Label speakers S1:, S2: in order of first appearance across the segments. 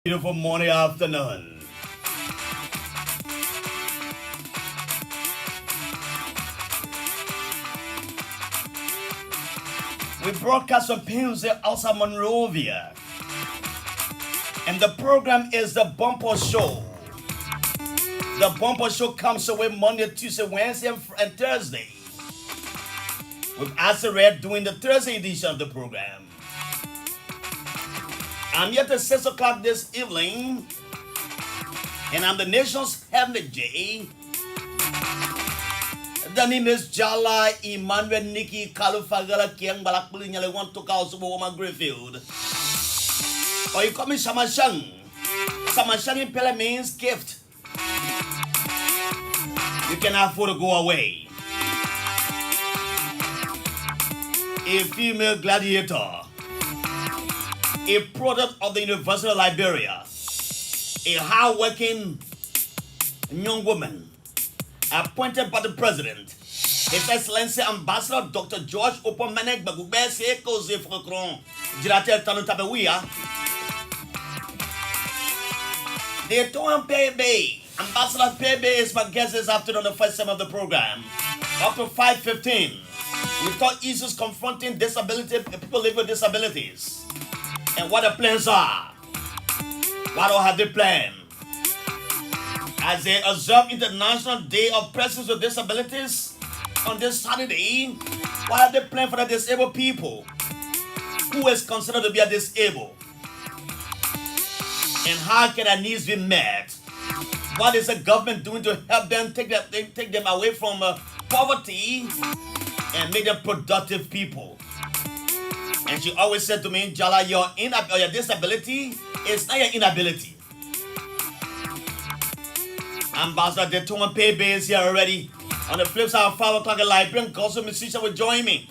S1: Beautiful morning, afternoon. We broadcast from Pay-Bayee, outside Monrovia. And the program is the Bumper Show. The Bumper Show comes away Monday, Tuesday, Wednesday, and Thursday. With Asa Red doing the Thursday edition of the program. I'm here at 6 o'clock this evening, and I'm the nation's heavenly J. The name is Jallah Emmanuel Nikki Kalufagala Kiang Balakpulinyale want to call Jallah Grayfield. Or you call me Samashang. Samashang in Pele means gift. You can afford to go away. A female gladiator. A product of the University of Liberia, a hard-working young woman appointed by the President, His Excellency Ambassador Dr. George Opomanek Bagubese Koze Fokron, Jirate Tanutabewia. Daintowon Pay-Bayee, Ambassador Pay-Bayee is my guest this afternoon on the first segment of the program. Up to 5:15, we talk issues confronting disability, people living with disabilities. And what the plans are. What do have they planned? As they observe International Day of Persons with Disabilities on this Saturday, what have they planned for the disabled people? Who is considered to be a disabled? And how can their needs be met? What is the government doing to help them take them away from poverty and make them productive people? And she always said to me, Jallah, your disability is not your inability. Ambassador Daintowon Pay-Bayee is here already. On the flip side, 5 o'clock, a Liberian gospel musician will join me.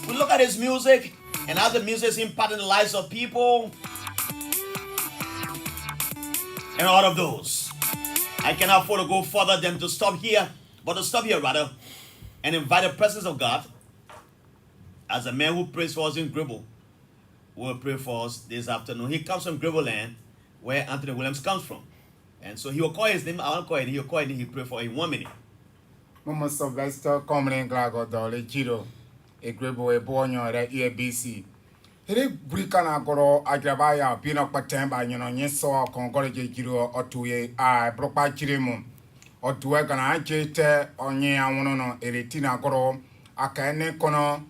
S1: We look at his music and how the music is impacting the lives of people. And all of those. I cannot afford to go further than to stop here, rather, and invite the presence of God. As a man who prays for us in Gribble, will pray for us this afternoon. He comes from Gribble land, where Anthony Williams comes from. And so he will call his name, I won't call it, he will call it, he pray for in 1 minute.
S2: Mama Sylvester coming Glago Dolly Chiro, a Gribble, a Bonyo, at EABC. He did Bricana Goro, Agrabaya, Pino Patemba, Yeso, Congolage Giro, or to a broke by Chirimu, or to work an Ajete, or Nia Wono, Eretina Goro, Akane Kono.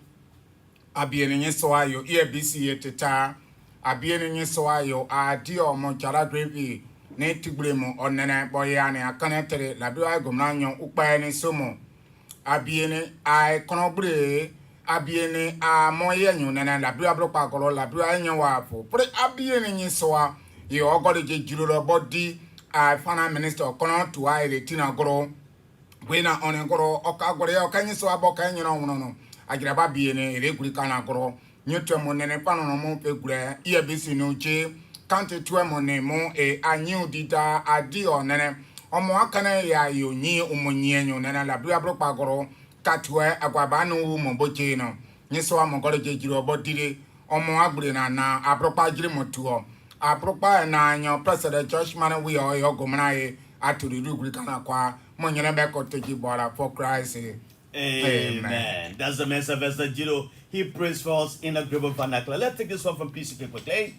S2: Abieni soayo EBC eteta abieni soayo adio mo Jallah Grayfield ne tigremo onene boyane akanetere labia gomnanyo ukpaeni somo abieni ai konobre abieni a moyenyu nene labia blopa golo labia enyo wafo pre abieni nyisoa ye ogode jejiro body a finance minister kono to ai retina goro wena onengoro okagore okanyiso aboka enyo no Agraba biene reguli kana goro nyotwe monene pano no mo pegure EBC no je kante twe monemo anyu dida adio nene omo akana ya yonyi umonyi enyo nene la bia blopa goro katwe agwaba no mo boje no nyeso amogoro jejiro bodire omo agbure na abropa jire motuo abropa na anyo president Josh man we o gomnae aturi reguli kana kwa monyene be ko teji bora for Christ.
S1: Amen. That's the message of Esther Jiro. He prays for us in a global vernacular. Let's take this one from PCK quickly.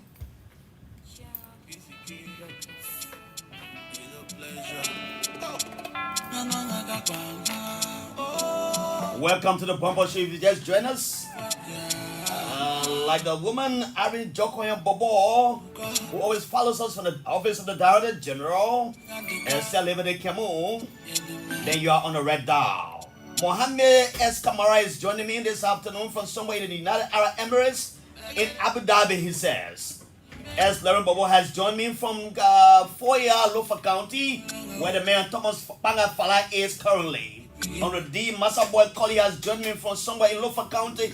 S1: Welcome to the Bumper Show. If you just join us, like the woman Ari Jokoyan Bobo, who always follows us from the office of the Director General, Esther Lebede Kemu, then you are on the red dial. Mohammed S. Kamara is joining me this afternoon from somewhere in the United Arab Emirates in Abu Dhabi, he says. S. Lauren Bobo has joined me from Foya, Lofa County, where the man Thomas Pangafala is currently. On the D, Masaboy Collie has joined me from somewhere in Lofa County.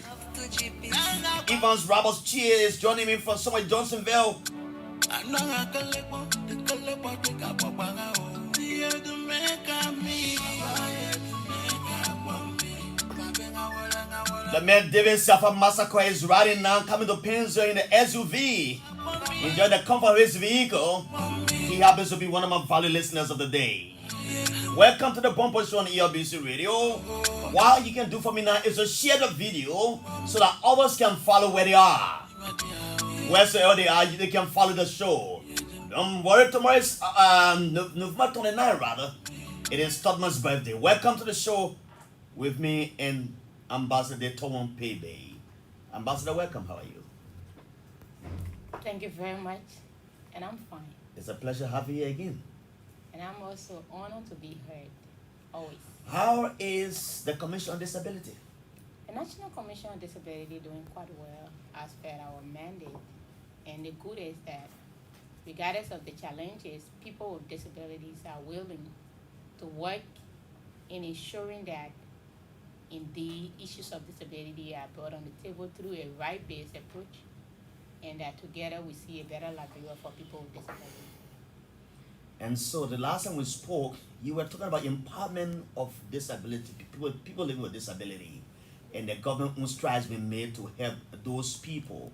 S1: Evans Rabos Chie is joining me from somewhere in Johnsonville. The man David Safa Massacre is riding now, coming to Penzo in the SUV. enjoy the comfort of his vehicle, he happens to be one of my valued listeners of the day. Welcome to the Bumper Show on ELBC Radio. What you can do for me now is to share the video so that others can follow where they are. Wherever they are, they can follow the show. Don't worry, tomorrow is November 29, rather. It is Todman's birthday. Welcome to the show with me and Ambassador Daintowon Pay-Bayee. Ambassador, welcome. How are you?
S3: Thank you very much, and I'm fine.
S1: It's a pleasure having you again.
S3: And I'm also honored to be heard, always.
S1: How is the Commission on Disability?
S3: The National Commission on Disability doing quite well as per our mandate. And the good is that regardless of the challenges, people with disabilities are willing to work in ensuring that indeed issues of disability are brought on the table through a right-based approach, and that together we see a better Liberia for people with disabilities.
S1: And so the last time we spoke, you were talking about empowerment of disability, people living with disability, and the government strides being made to help those people.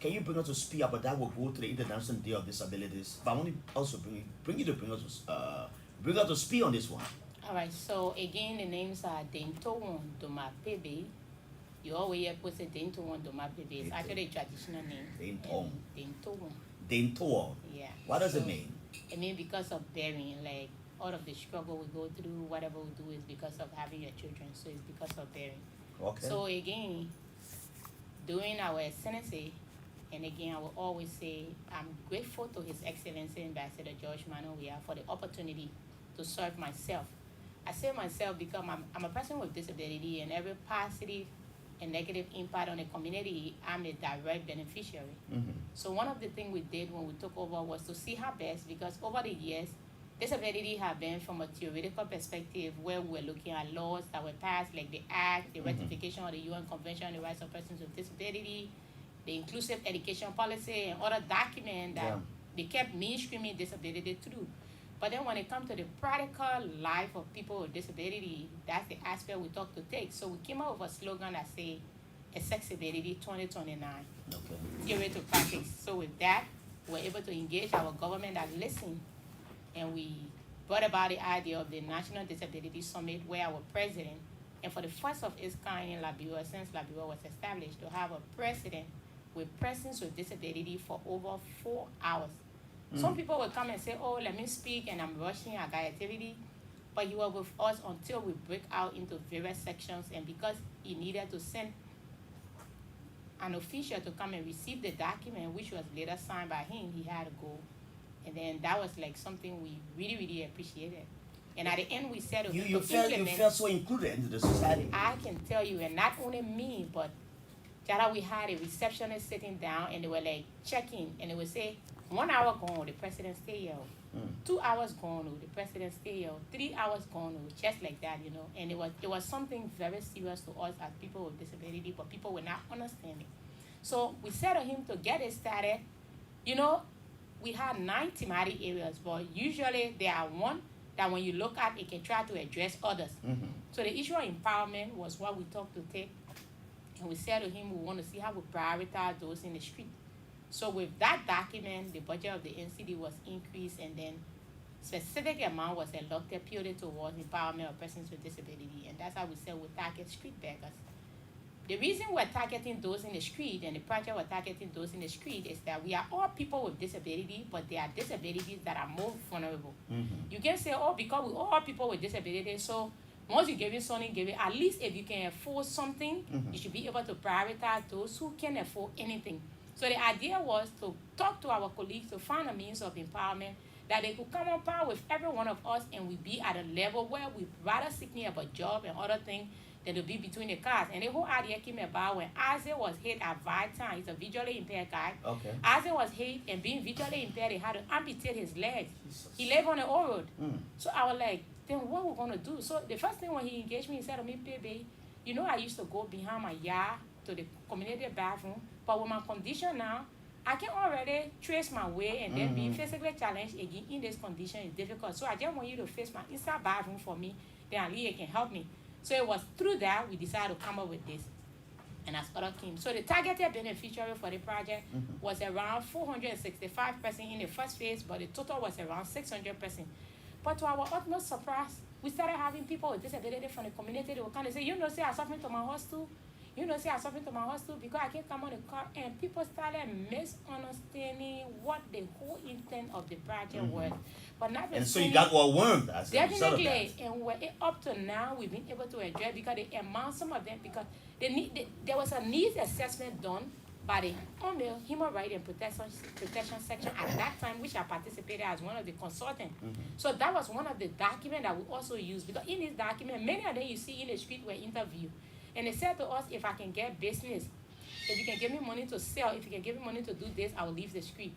S1: Can you bring us to speak about that? We'll go to the International Day of Disabilities, but I want to also bring us to speak on this one.
S3: All right, so again, the names are Daintowon Pay-Bayee. You always hear people say Daintowon Pay-Bayee. It's actually a traditional name.
S1: Daintowon.
S3: Daintowon. Yeah.
S1: What does it mean?
S3: It means because of bearing, like all of the struggle we go through, whatever we do is because of having your children. So it's because of bearing.
S1: Okay.
S3: So again, during our Senate, and again, I will always say I'm grateful to His Excellency Ambassador George Manoia for the opportunity to serve myself. I say myself because I'm a person with disability, and every positive and negative impact on the community, I'm a direct beneficiary.
S1: Mm-hmm.
S3: So one of the things we did when we took over was to see how best, because over the years, disability have been from a theoretical perspective where we were looking at laws that were passed, like the Act, the ratification of the UN Convention on the Rights of Persons with Disability, the Inclusive Education Policy, and other documents that they kept mainstreaming disability through. But then when it comes to the practical life of people with disability, that's the aspect we talk to take. So we came up with a slogan that say, Accessibility 2029, theory to practice. So with that, we're able to engage our government that listen, and we brought about the idea of the National Disability Summit, where our president, and for the first of its kind in Liberia since Liberia was established, to have a president with persons with disability for over 4 hours. Some people will come and say, oh, let me speak, and I'm rushing, I got activity. But he was with us until we break out into various sections, and because he needed to send an official to come and receive the document, which was later signed by him, he had to go. And then that was like something we really, really appreciated. And at the end, we said,
S1: you felt so included into the society.
S3: I can tell you, and not only me, but Jallah, we had a receptionist sitting down, and they were like checking, and they would say, 1 hour gone, the president stay here. 2 hours gone, the president stay here. 3 hours gone, just like that, you know. And it was something very serious to us as people with disability, but people were not understanding. So we said to him to get it started. You know, we had 9 thematic areas, but usually there are one that when you look at, it can try to address others. So the issue of empowerment was what we talked to take. And we said to him, we want to see how we prioritize those in the street. So with that document, the budget of the NCD was increased, and then specific amount was allocated purely towards empowerment of persons with disability. And that's how we said we target street beggars. The reason we're targeting those in the street, and the project we're targeting those in the street, is that we are all people with disability, but there are disabilities that are more vulnerable. You can say, oh, because we all people with disability, so once you give it something, give it, at least if you can afford something, you should be able to prioritize those who can afford anything. So the idea was to talk to our colleagues to find a means of empowerment that they could come on par with every one of us, and we be at a level where we rather seeking of a job and other things than to be between the cars. And the whole idea came about when Isaac was hit at Vitan. He's a visually impaired guy. Isaac was hit, and being visually impaired, they had to amputate his legs. He lived on the old road. So I was like, then what we're going to do? So the first thing when he engaged me, he said to me, Pay-Bayee, you know, I used to go behind my yard to the community bathroom, but with my condition now, I can already trace my way, and then being physically challenged again in this condition is difficult. So I just want you to face my inside bathroom for me, then at least it can help me. So it was through that we decided to come up with this. and as other came. So the targeted beneficiary for the project was around 465 persons in the first phase, but the total was around 600 persons. But to our utmost surprise, we started having people with disability from the community. They would kind of say, say I'm suffering to my house too. Say I'm suffering to my house too because I can't come on the car. And people started misunderstanding what the whole intent of the project was. But not
S1: and so you got overwhelmed as a result of that.
S3: definitely, and up to now, we've been able to address because the amount, some of them, because there was a needs assessment done by the Human Rights and Protection section at that time, which I participated as one of the consultants. So that was one of the documents that we also used, because in this document, many of them you see in the street were interviewed. And they said to us, if I can get business, if you can give me money to sell, if you can give me money to do this, I will leave the street.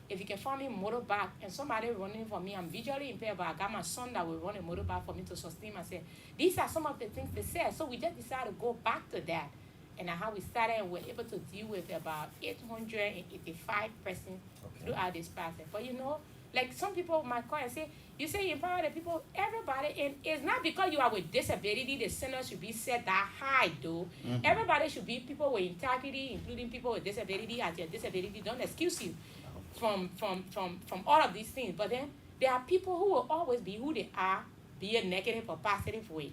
S3: If you can find me a motorbike and somebody running for me, I'm visually impaired, but I got my son that will run a motorbike for me to sustain myself. These are some of the things they said. So we just decided to go back to that. And that's how we started, and we're able to deal with about 885 persons throughout this process. But like some people might call and say, you say you empower the people, everybody, and it's not because you are with disability, the standard should be set that high, though. Everybody should be people with integrity, including people with disability, as your disability don't excuse you from all of these things. But then there are people who will always be who they are, be a negative or positive way.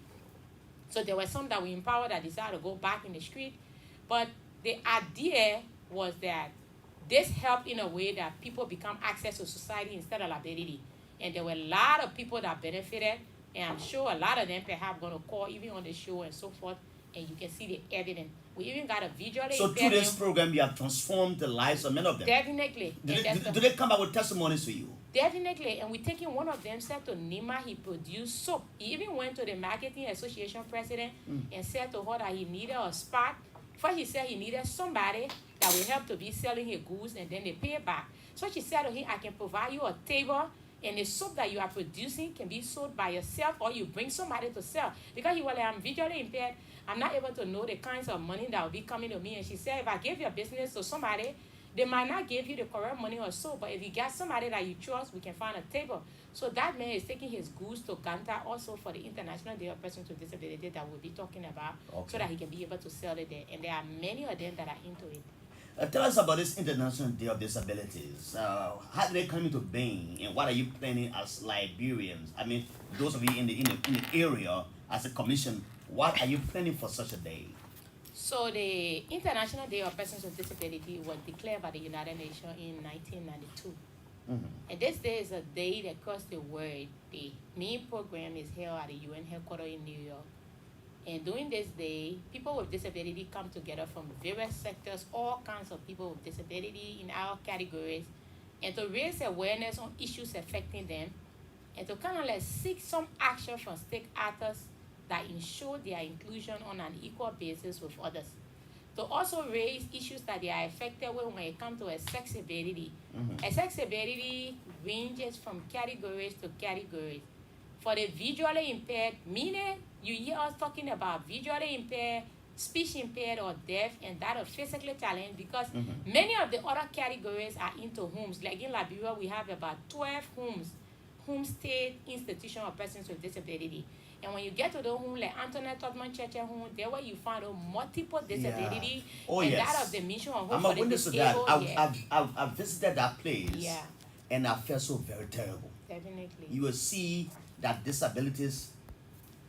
S3: So there were some that we empowered that decided to go back in the street. But the idea was that this helped in a way that people become access to society instead of liability. And there were a lot of people that benefited, and I'm sure a lot of them perhaps going to call even on the show and so forth, and you can see the evidence. We even got a visual.
S1: So through this program, you have transformed the lives of many of them.
S3: Definitely.
S1: Do they come out with testimonies to you?
S3: Definitely, and we're taking one of them, said to Nima, he produced soap. He even went to the marketing association president and said to her that he needed a spot. First he said he needed somebody that will help to be selling his goods, and then they pay back. So she said to him, I can provide you a table, and the soap that you are producing can be sold by yourself, or you bring somebody to sell. Because he was like, I'm visually impaired, I'm not able to know the kinds of money that will be coming to me. And she said, if I give your business to somebody, they might not give you the correct money or so, but if you got somebody that you trust, we can find a table. So that man is taking his goods to Ganta also for the International Day of Persons with Disability that we'll be talking about, so that he can be able to sell it there. And there are many of them that are into it.
S1: Tell us about this International Day of Disabilities. How did they come into being, and what are you planning as Liberians? I mean, those of you in the area as a commission, what are you planning for such a day?
S3: So the International Day of Persons with Disability was declared by the United Nations in 1992. And this day is a day that across the world, the main program is held at the UN headquarters in New York. And during this day, people with disability come together from various sectors, all kinds of people with disability in our categories, and to raise awareness on issues affecting them, and to kind of like seek some action from state actors that ensure their inclusion on an equal basis with others. To also raise issues that they are affected with when it comes to accessibility. Accessibility ranges from categories to categories. For the visually impaired, meaning you hear us talking about visually impaired, speech impaired, or deaf, and that are physically challenged, because many of the other categories are into homes. Like in Liberia, we have about 12 homestay institutions of persons with disability. And when you get to the home, like Antoinette Tubman Church home, there where you find multiple disability, that of the mission of home.
S1: I'm a witness to that. I've visited that place, and I felt so very terrible.
S3: Definitely.
S1: You will see that disabilities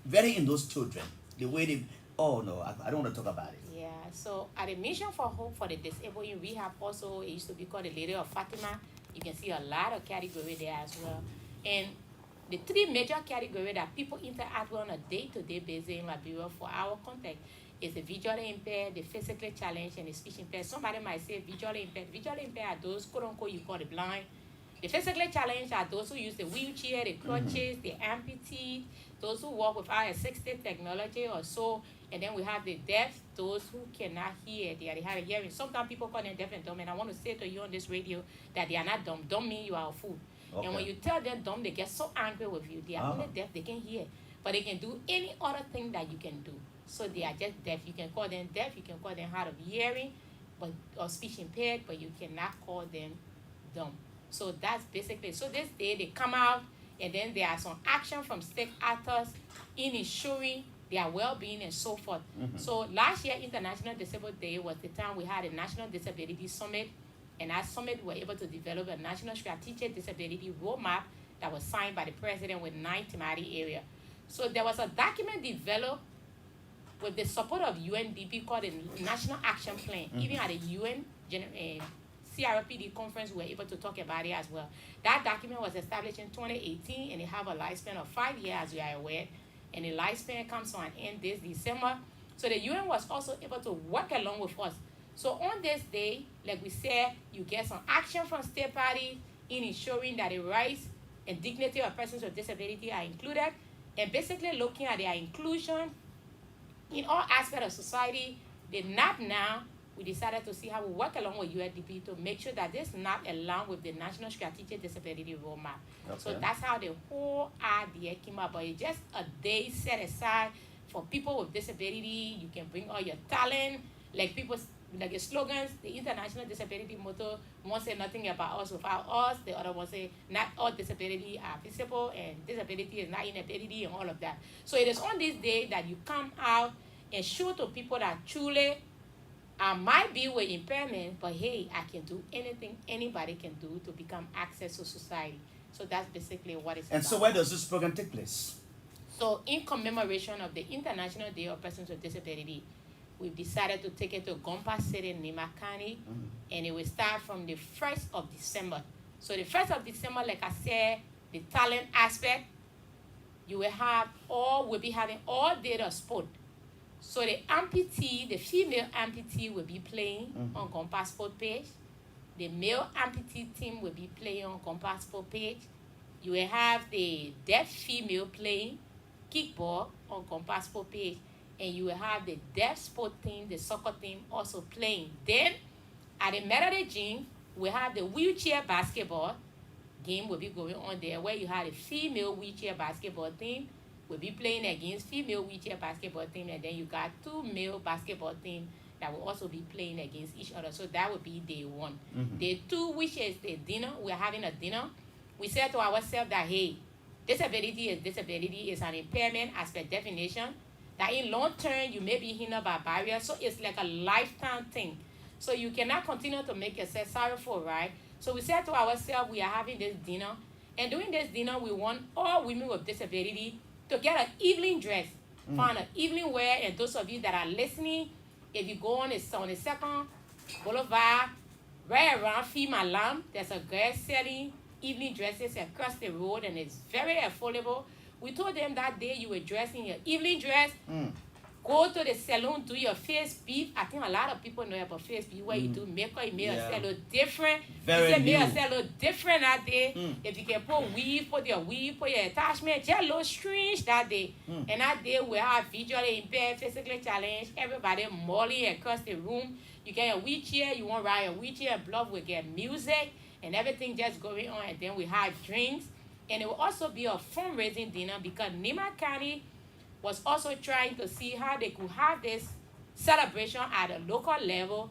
S1: very in those children, the way they, oh no, I don't want to talk about it.
S3: Yeah, so at the Mission for Hope for the Disabled, we have also, it used to be called the Lady of Fatima. You can see a lot of category there as well. And the three major categories that people interact with on a day-to-day basis in Liberia for our context is the visually impaired, the physically challenged, and the speech impaired. Somebody might say visually impaired. Visually impaired are those, quote-unquote, you call the blind. The physically challenged are those who use the wheelchair, the crutches, the amputee, those who work without assistive technology or so. And then we have the deaf, those who cannot hear, they are hard of hearing. Sometimes people call them deaf and dumb, and I want to say to you on this radio that they are not dumb. Dumb means you are a fool. Okay. And when you tell them dumb, they get so angry with you. They are only deaf, they can hear. But they can do any other thing that you can do. So they are just deaf. You can call them deaf, you can call them hard of hearing, or speech impaired, but you cannot call them dumb. So that's basically, so this day they come out, and then there are some action from state actors in ensuring their well-being and so forth. So last year, International Disabled Day was the time we had a National Disability Summit, and at summit we were able to develop a National Strategic Disability Roadmap that was signed by the President with 9 thematic areas. So there was a document developed with the support of UNDP called the National Action Plan. Even at the UN CRPD conference, we were able to talk about it as well. That document was established in 2018, and it have a lifespan of 5 years, as you are aware, and the lifespan comes to an end this December. So the UN was also able to work along with us. So on this day, like we said, you get some action from state parties in ensuring that the rights and dignity of persons with disability are included, and basically looking at their inclusion in all aspects of society. The NAP now, we decided to see how we work along with UNDP to make sure that this NAP along with the National Strategic Disability Roadmap.
S1: Okay.
S3: So that's how the whole idea came up. But it's just a day set aside for people with disability. You can bring all your talent, like people, like the slogans, the International Disability motto, one say nothing about us without us, the other one say not all disability are visible, and disability is not inability, and all of that. So it is on this day that you come out and show to people that truly I might be with impairment, but hey, I can do anything anybody can do to become access to society. So that's basically what it's
S1: And
S3: about.
S1: so where does this program take place?
S3: So in commemoration of the International Day of Persons with Disability, we've decided to take it to Gompa City, Nima County, and it will start from the 1st of December. So the 1st of December, like I said, the talent aspect, you will have we'll be having all day of sport. So the amputee, the female amputee will be playing on Gompa Sport page. The male amputee team will be playing on Gompa Sport page. You will have the deaf female playing kickball on Gompa Sport page. And you will have the deaf sport team, the soccer team also playing. Then at the Methodist Gym, we have the wheelchair basketball game will be going on there, where you have a female wheelchair basketball team will be playing against female wheelchair basketball team, and then you got 2 male basketball team that will also be playing against each other. So that would be day 1. Day 2, which is the dinner, we're having a dinner. We said to ourselves that, hey, disability is an impairment as per definition, that in long term you may be hindered by barriers, so it's like a lifetime thing. So you cannot continue to make yourself sorrowful, right? So we said to ourselves, we are having this dinner, and during this dinner, we want all women with disability to get an evening dress, find an evening wear. And those of you that are listening, if you go on the 72nd Boulevard, right around Fima Lam, there's a girl selling evening dresses across the road, and it's very affordable. We told them that day you were dressed in your evening dress, go to the salon, do your face beef. I think a lot of people know about face beef, where you do makeup, you make yourself look different.
S1: Very
S3: you say make
S1: new.
S3: yourself look different that day. If you can put weave, put your attachment, just look strange that day. And that day we have visually impaired, physically challenged, everybody mulling across the room. You get a wheelchair, you want to ride a wheelchair, and bluff will get music and everything just going on, and then we have drinks. And it will also be a fundraising dinner, because Nima County was also trying to see how they could have this celebration at a local level,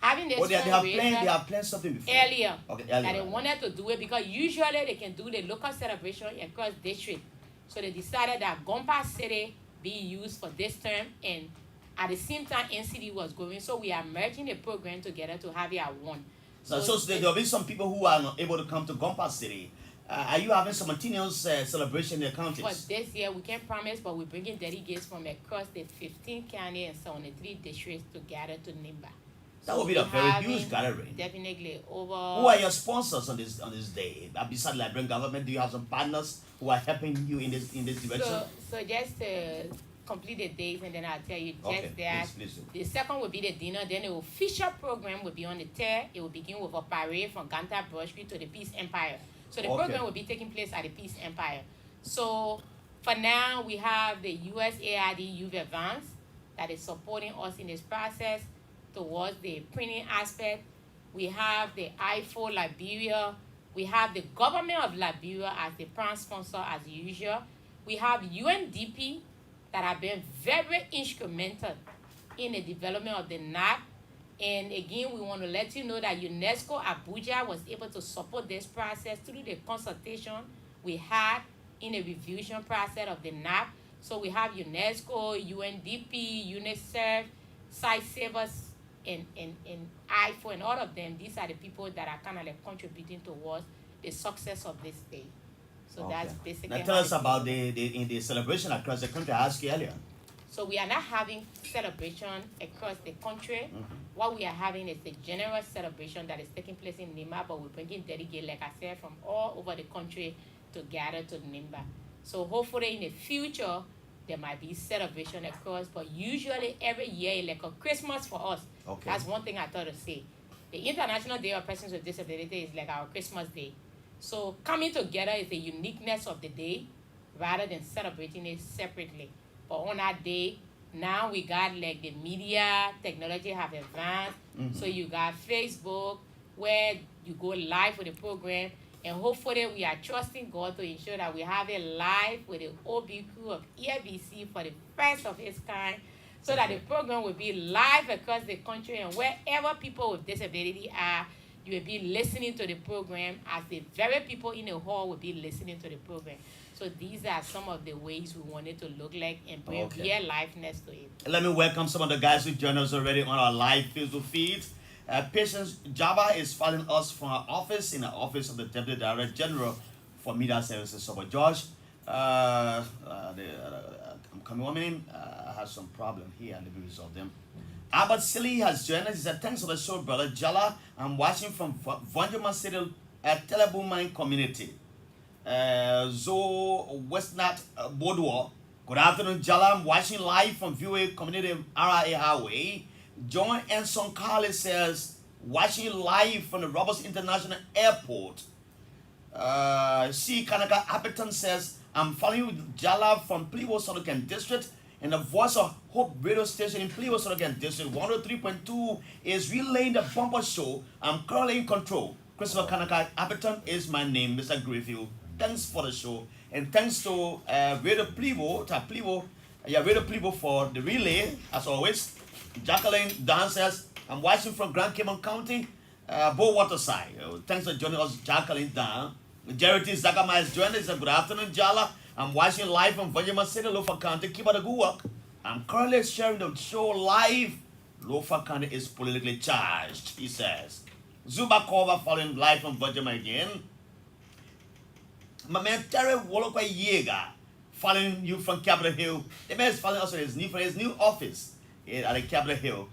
S3: having this
S1: They have
S3: fundraiser
S1: planned something before.
S3: earlier,
S1: Okay,
S3: that
S1: earlier.
S3: they wanted to do it, because usually they can do the local celebration across district. So they decided that Gompa City be used for this term, and at the same time NCD was going, so we are merging the program together to have it at one.
S1: So there will be some people who are not able to come to Gompa City. Are you having simultaneous celebration in the counties?
S3: For this year, we can't promise, but we're bringing delegates from across the 15 county and 73 districts together to Nimba.
S1: That will be a very huge gathering.
S3: Definitely
S1: Who are your sponsors on this day? Besides Liberian government, do you have some partners who are helping you in this direction?
S3: So just to complete the dates, and then I'll tell you just
S1: Okay,
S3: that.
S1: please.
S3: The second will be the dinner. Then the official program will be on the 3rd. It will begin with a parade from Ganta Broad Street to the Peace Empire. So the program will be taking place at the Peace Empire. So for now, we have the USAID Youth Advance that is supporting us in this process towards the printing aspect. We have the IFO Liberia. We have the government of Liberia as the prime sponsor as usual. We have UNDP that have been very instrumental in the development of the NAP. And again, we want to let you know that UNESCO Abuja was able to support this process through the consultation we had in the revision process of the NAP. So we have UNESCO, UNDP, UNICEF, Site Savers, and IFO, and all of them. These are the people that are kind of like contributing towards the success of this day. So that's basically.
S1: Now tell us about the celebration across the country. I asked you earlier.
S3: So we are not having celebration across the country. What we are having is the general celebration that is taking place in Nimba, but we're bringing delegates, like I said, from all over the country to gather to Nimba. So hopefully in the future, there might be celebration across, but usually every year, like a Christmas for us.
S1: Okay.
S3: That's one thing I thought to say. The International Day of Persons with Disabilities is like our Christmas day. So coming together is the uniqueness of the day rather than celebrating it separately. But on that day, now we got like the media, technology have advanced. So you got Facebook where you go live with the program. And hopefully we are trusting God to ensure that we have it live with the OB crew of EFBC for the first of its kind, so that the program will be live across the country, and wherever people with disability are, you will be listening to the program as the very people in the hall will be listening to the program. So these are some of the ways we want it to look like and bring real liveness to it.
S1: Let me welcome some of the guys who joined us already on our live Facebook feed. Patience Java is following us from our office in the office of the Deputy Director General for Media Services. So, but George, I'm coming on in. I have some problem here. Let me resolve them. Albert Silly has joined us. He said, thanks for the show, brother Jallah. I'm watching from Vanjuma City at Telebu Mine Community. Zo Westnat Boardwalk. Good afternoon, Jallah. I'm watching live from VOA Community RIA Highway. John Enson Carly says, watching live from the Roberts International Airport. C. Kanaka Appleton says, I'm following you, Jallah, from Pliwo Sorokan District, and the Voice of Hope radio station in Pliwo Sorokan District 103.2 is relaying the bumper show. I'm currently in control. Christopher Kanaka Appleton is my name, Mr. Grayfield. Thanks for the show, and thanks to Radio Pliwo, Radio Pliwo for the relay, as always. Jacqueline Dan says, I'm watching from Grand Cayman County, Bowater side. Thanks for joining us, Jacqueline Dan. Jerry T. Zakama is joining us. Good afternoon, Jallah. I'm watching live from Vanjuma City, Lofa County. Keep up the good work. I'm currently sharing the show live. Lofa County is politically charged, he says. Zuba Kova following live from Vanjuma again. My man Terry Wolokwa Yega following you from Capitol Hill. The man is following us for his new office at the Capitol Hill.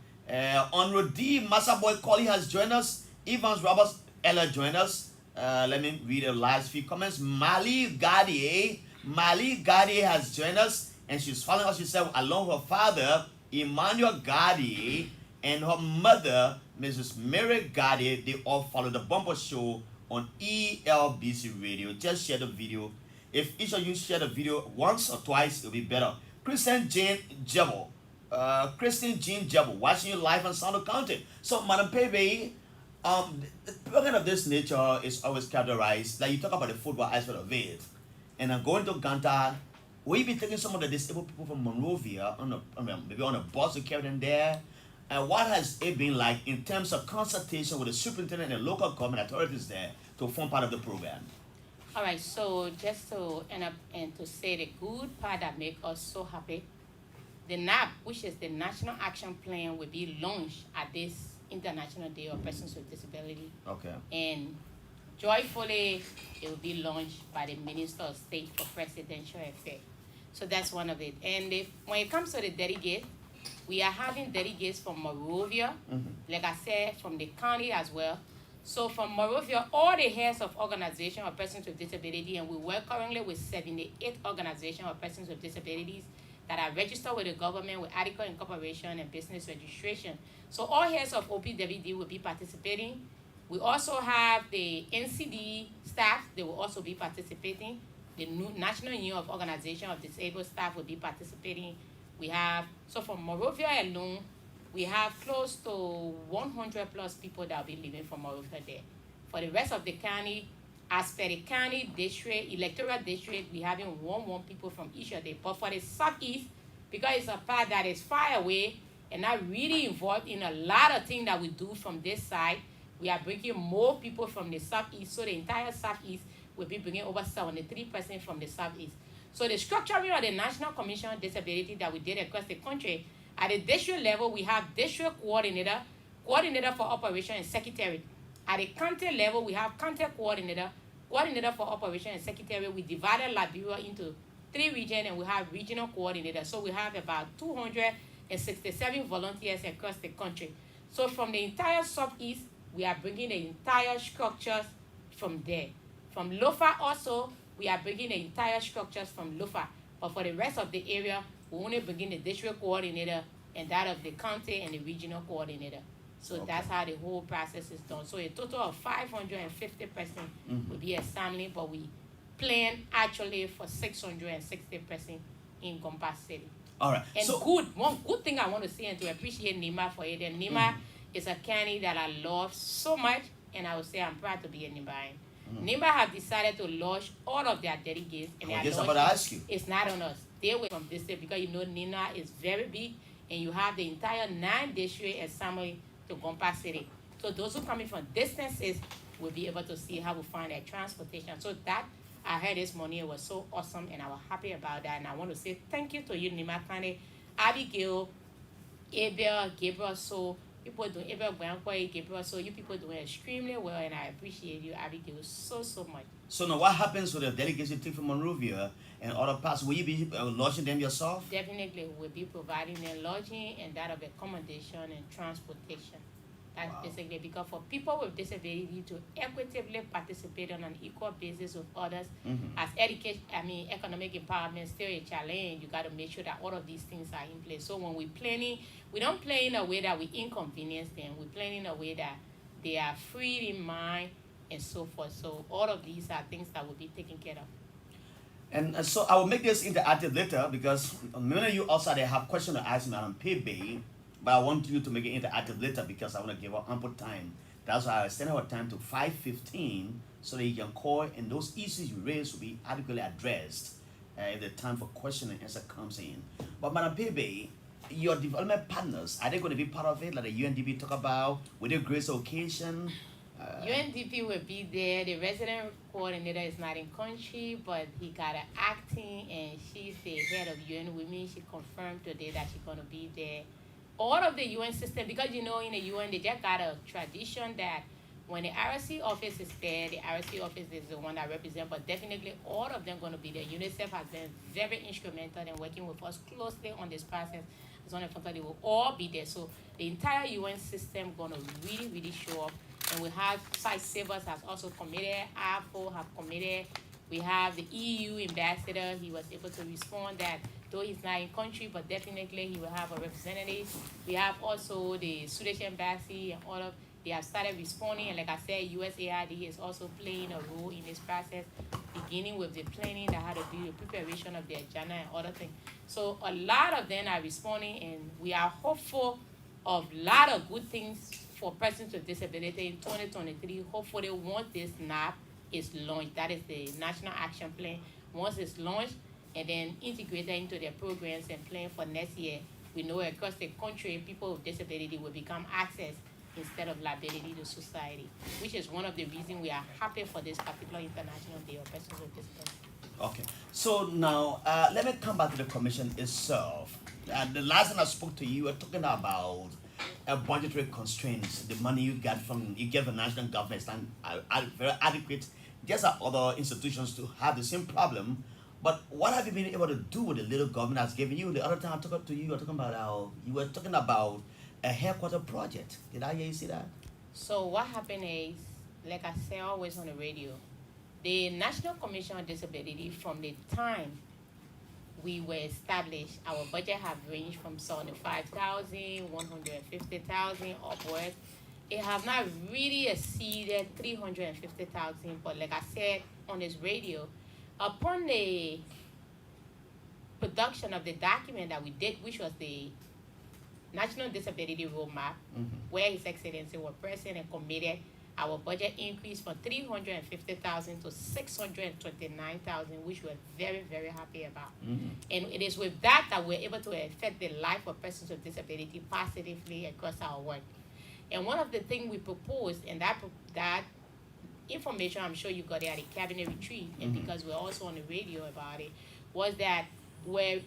S1: On Rodi, Masaboy Colley has joined us. Evans Roberts Ella joined us. Let me read the last few comments. Mali Gadier has joined us, and she's following us. She said, along her father, Emmanuel Gadier, and her mother, Mrs. Mary Gadier, they all follow the bumper show on ELBC Radio. Just share the video. If each of you share the video once or twice, it'll be better. Christian Jean Jebel, watching you live on Sound County. So, Madam Pay-Bayee, the program of this nature is always characterized, like you talk about the football aspect of it. And I'm going to Ganta, will you be taking some of the disabled people from Monrovia, maybe on a bus to carry them there? And what has it been like in terms of consultation with the superintendent and the local government authorities there to form part of the program?
S3: All right, so just to end up and to say the good part that makes us so happy, the NAP, which is the National Action Plan, will be launched at this International Day of Persons with Disability.
S1: Okay.
S3: And joyfully, it will be launched by the Minister of State for Presidential Affairs. So that's one of it. And when it comes to the delegate, we are having delegates from Monrovia, like I said, from the county as well. So from Monrovia, all the heads of organizations of persons with disability, and we work currently with 78 organizations of persons with disabilities that are registered with the government with article incorporation and business registration. So all heads of OPWD will be participating. We also have the NCD staff, they will also be participating. The new National Union of Organization of Disabled Staff will be participating. We have, so from Monrovia alone, we have close to 100 plus people that will be living from Monrovia there. For the rest of the county, as per the county district, electoral district, we having one people from each of them. But for the southeast, because it's a part that is far away and not really involved in a lot of things that we do from this side, we are bringing more people from the southeast. So the entire southeast will be bringing over 73% from the southeast. So the structuring of the National Commission on Disability that we did across the country, at the district level, we have district coordinator, coordinator for operation and secretary. At the county level, we have county coordinator, coordinator for operation and secretary. We divided Liberia into 3 regions and we have regional coordinators. So we have about 267 volunteers across the country. So from the entire Southeast, we are bringing the entire structures from there. From Lofa also, we are bringing the entire structures from Lofa. But for the rest of the area, we only bring the district coordinator and that of the county and the regional coordinator. So that's how the whole process is done. So a total of 550 persons will be assembling, but we plan actually for 660 persons in Gompa City.
S1: All right.
S3: And one good thing I want to say and to appreciate Nima for it. And Nima is a county that I love so much, and I would say I'm proud to be a Nimayan. Nima have decided to launch all of their delegates, and
S1: I guess I'm about to ask you.
S3: It's not on us. They were from this state because you know Nina is very big, and you have the entire 9 district assembly to Gompa City. So those who coming from distances will be able to see how we find their transportation. So that I heard this morning, it was so awesome, and I was happy about that. And I want to say thank you to you, Nima County, Abigail, Abel, Gabriel, so people doing Abel Granquay, Gabriel, so you people doing extremely well, and I appreciate you, Abigail, so much.
S1: So now what happens with the delegates you take from Monrovia and other parts? Will you be lodging them yourself?
S3: Definitely, we'll be providing them lodging and that of accommodation and transportation. That's basically because for people with disability to equitably participate on an equal basis with others, as economic empowerment is still a challenge. You got to make sure that all of these things are in place. So when we're planning, we don't plan in a way that we inconvenience them. We plan in a way that they are free in mind and so forth. So all of these are things that will be taken care of.
S1: And so I will make this interactive later because many of you outside there have questions to ask me on Pay-Bayee. But I want you to make it interactive later because I want to give her ample time. That's why I extend our time to 5:15 so that you can call and those issues you raise will be adequately addressed if the time for question and answer comes in. But Madam Pay-Bayee, your development partners, are they going to be part of it like the UNDP talk about? Will they grace the occasion?
S3: UNDP will be there. The resident coordinator is not in country, but he got an acting and she's the head of UN Women. She confirmed today that she's going to be there. All of the UN system, because you know in the UN they just got a tradition that when the RC office is there, the RC office is the one that represents, but definitely all of them going to be there. UNICEF has been very instrumental in working with us closely on this process. As one of the they will all be there. So the entire UN system going to really show up. And we have Site Savers has also committed, AFO have committed. We have the EU ambassador. He was able to respond that though he's not in country, but definitely he will have a representative. We have also the Swedish embassy and all of, they have started responding. And like I said, USAID is also playing a role in this process, beginning with the planning that had to do the preparation of the agenda and other things. So a lot of them are responding, and we are hopeful of a lot of good things for persons with disability in 2023. Hopefully once this NAP is launched, that is the National Action Plan, once it's launched and then integrated into their programs and plan for next year, we know across the country people with disability will become access instead of liability to society, which is one of the reasons we are happy for this particular International Day of Persons with Disability.
S1: Okay, so now let me come back to the commission itself. The last time I spoke to you, we were talking about budgetary constraints. The money you get from the national government is not very adequate. Just as other institutions to have the same problem. But what have you been able to do with the little government that's given you? The other time I talked to you, you were talking about a headquarter project. Did I hear you say that?
S3: So what happened is, like I say always on the radio, the National Commission on Disability, from the time we were established, our budget have ranged from 75,000, 150,000 upwards. It have not really exceeded 350,000, but like I said on this radio, upon the production of the document that we did, which was the National Disability Roadmap, where His Excellency was present and committed, our budget increased from 350,000 to 629,000, which we're very happy about. And it is with that we're able to affect the life of persons with disability positively across our work. And one of the things we proposed, and that information I'm sure you got it at the cabinet retreat, and because we're also on the radio about it, was that we're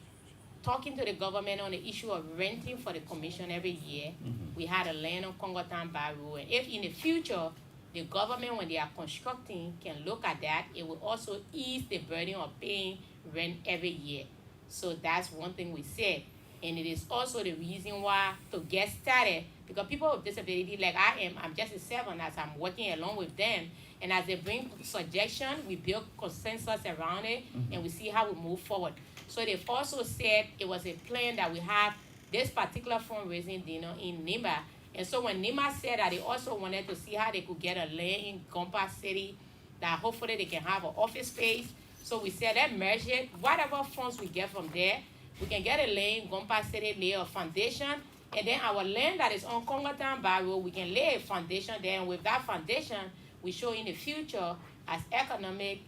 S3: talking to the government on the issue of renting for the commission every year. We had a land on Congotown Barrow, and if in the future the government, when they are constructing, can look at that, it will also ease the burden of paying rent every year. So that's one thing we said. And it is also the reason why to get started, because people with disability like I'm just a servant as I'm working along with them. And as they bring suggestions, we build consensus around it and we see how we move forward. So they've also said it was a plan that we have this particular fundraising dinner in Nima. And so when Nima said that they also wanted to see how they could get a land in Gompa City, that hopefully they can have an office space. So we said, let's merge it. Whatever funds we get from there, we can get a land in Gompa City, lay a foundation, and then our land that is on Congotown Barrow, we can lay a foundation there, and with that foundation, we show in the future as economic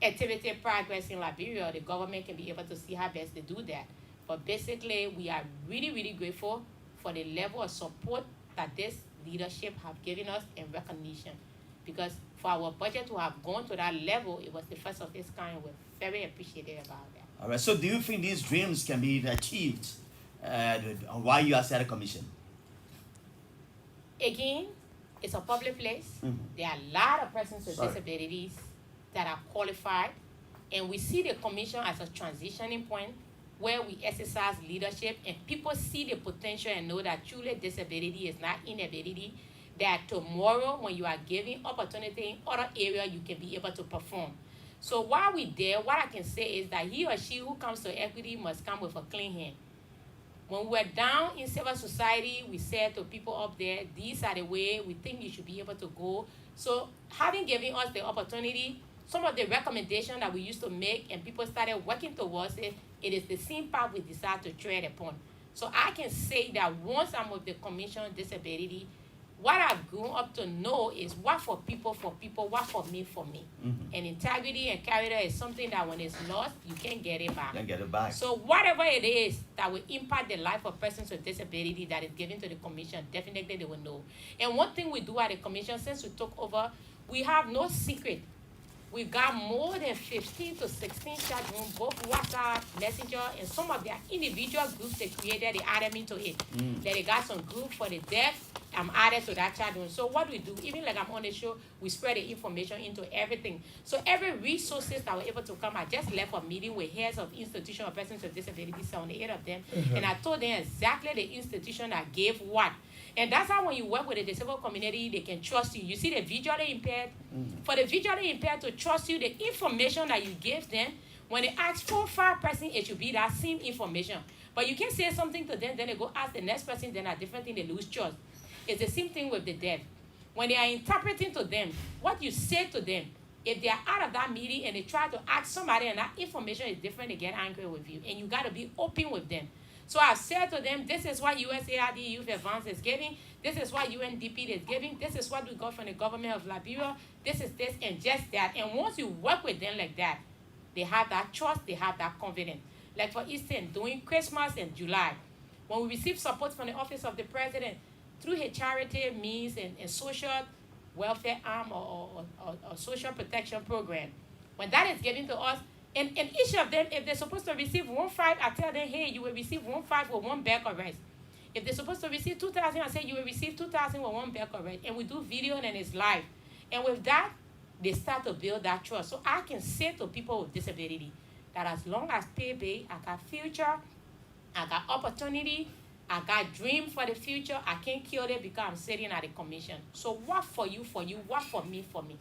S3: activity progress in Liberia, the government can be able to see how best to do that. But basically, we are really, really grateful for the level of support that this leadership have given us in recognition. Because for our budget to have gone to that level, it was the first of its kind. We're very appreciative about that.
S1: All right. So, do you think these dreams can be achieved while you are at a commission?
S3: Again, it's a public place. There are a lot of persons with disabilities that are qualified, and we see the commission as a transitioning point where we exercise leadership and people see the potential and know that truly disability is not inability, that tomorrow when you are given opportunity in other areas, you can be able to perform. So while we're there, what I can say is that he or she who comes to equity must come with a clean hand. When we were down in civil society, we said to people up there, these are the way we think you should be able to go. So having given us the opportunity, some of the recommendations that we used to make and people started working towards it, it is the same path we decide to tread upon. So I can say that once I'm with the Commission on Disability, what I've grown up to know is what for people, what for me, for me. And integrity and character is something that when it's lost, you can't get it back.
S1: Can't get it back.
S3: So whatever it is that will impact the life of persons with disability that is given to the Commission, definitely they will know. And one thing we do at the Commission, since we took over, we have no secret. We've got more than 15 to 16 chat rooms, both WhatsApp, Messenger, and some of their individual groups they created, they added me to it. Then they got some group for the deaf, I'm added to that chat room. So what we do, even like I'm on the show, we spread the information into everything. So every resources that were able to come, I just left a meeting with heads of institution of persons with disabilities, 78 of them, and I told them exactly the institution that gave what. And that's how when you work with the disabled community, they can trust you. You see the visually impaired, for the visually impaired to trust you, the information that you give them, when they ask 4 or 5 persons, it should be that same information. But you can say something to them, then they go ask the next person, then a different thing, they lose trust. It's the same thing with the deaf. When they are interpreting to them, what you say to them, if they are out of that meeting and they try to ask somebody and that information is different, they get angry with you. And you got to be open with them. So I've said to them, this is what USAID Youth Advance is giving. This is what UNDP is giving. This is what we got from the government of Liberia. This is this and just that. And once you work with them like that, they have that trust, they have that confidence. Like for instance, during Christmas and July, when we receive support from the Office of the President, through his charity means and social welfare arm or social protection program, when that is given to us, and each of them, if they're supposed to receive 1.5, I tell them, hey, you will receive 1.5 with 1 bag of rice. If they're supposed to receive 2,000, I say you will receive 2,000 with 1 bag of rice. And we do video and it's live. And with that, they start to build that trust. So I can say to people with disability that as long as Pay-Bayee, I got future, I got opportunity, I got dream for the future, I can't kill it because I'm sitting at the commission. So what for you, what for me, for me.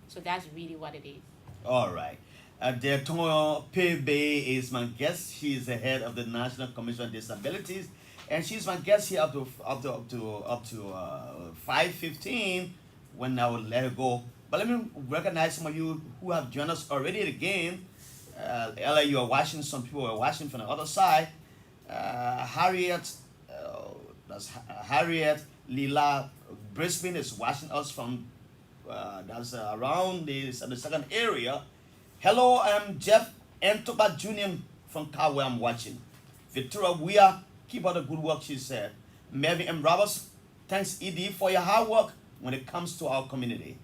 S3: So that's really what it is.
S1: All right. Daintowon Pay-Bayee is my guest. She is the head of the National Commission on Disabilities, and she's my guest here up to 5:15 when I will let her go. But let me recognize some of you who have joined us already again. Ella, you are watching. Some people are watching from the other side. Harriet Lila Brisbane is watching us from that's around the second area. Hello, I'm Jeff Entoba Jr. from Car where I'm watching. Victoria Weir, keep up the good work, she said. Melvin M. Roberts, thanks ED for your hard work when it comes to our community.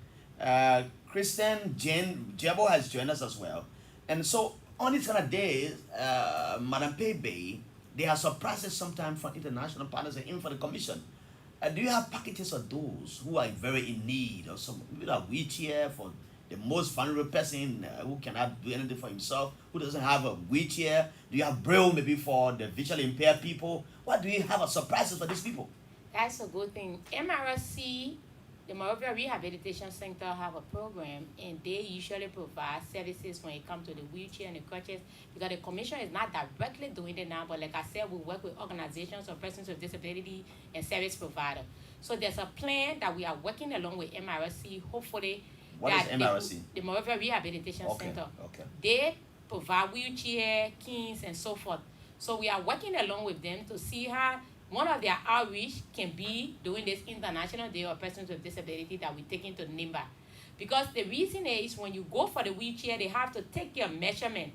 S1: Kristen Jane Jebo has joined us as well. And so On these kind of days, Madam Pay-Bayee, they are surprises sometimes from international partners and even for the commission. Do you have packages of those who are very in need, or some with a wheelchair for the most vulnerable person who cannot do anything for himself, who doesn't have a wheelchair? Do you have braille maybe for the visually impaired people? What do you have as surprises for these people?
S3: That's a good thing. MRC, the Moravia Rehabilitation Center, have a program, and they usually provide services when it comes to the wheelchair and the crutches, because the commission is not directly doing it now, but like I said, we work with organizations of persons with disability and service provider. So there's a plan that we are working along with MRC, hopefully.
S1: What is MRC?
S3: The Moravia Rehabilitation Center.
S1: Okay.
S3: They provide wheelchair, keys, and so forth. So we are working along with them to see how one of their outreach can be during this International Day of Persons with Disability that we take into NIMBA. Because the reason is when you go for the wheelchair, they have to take your measurement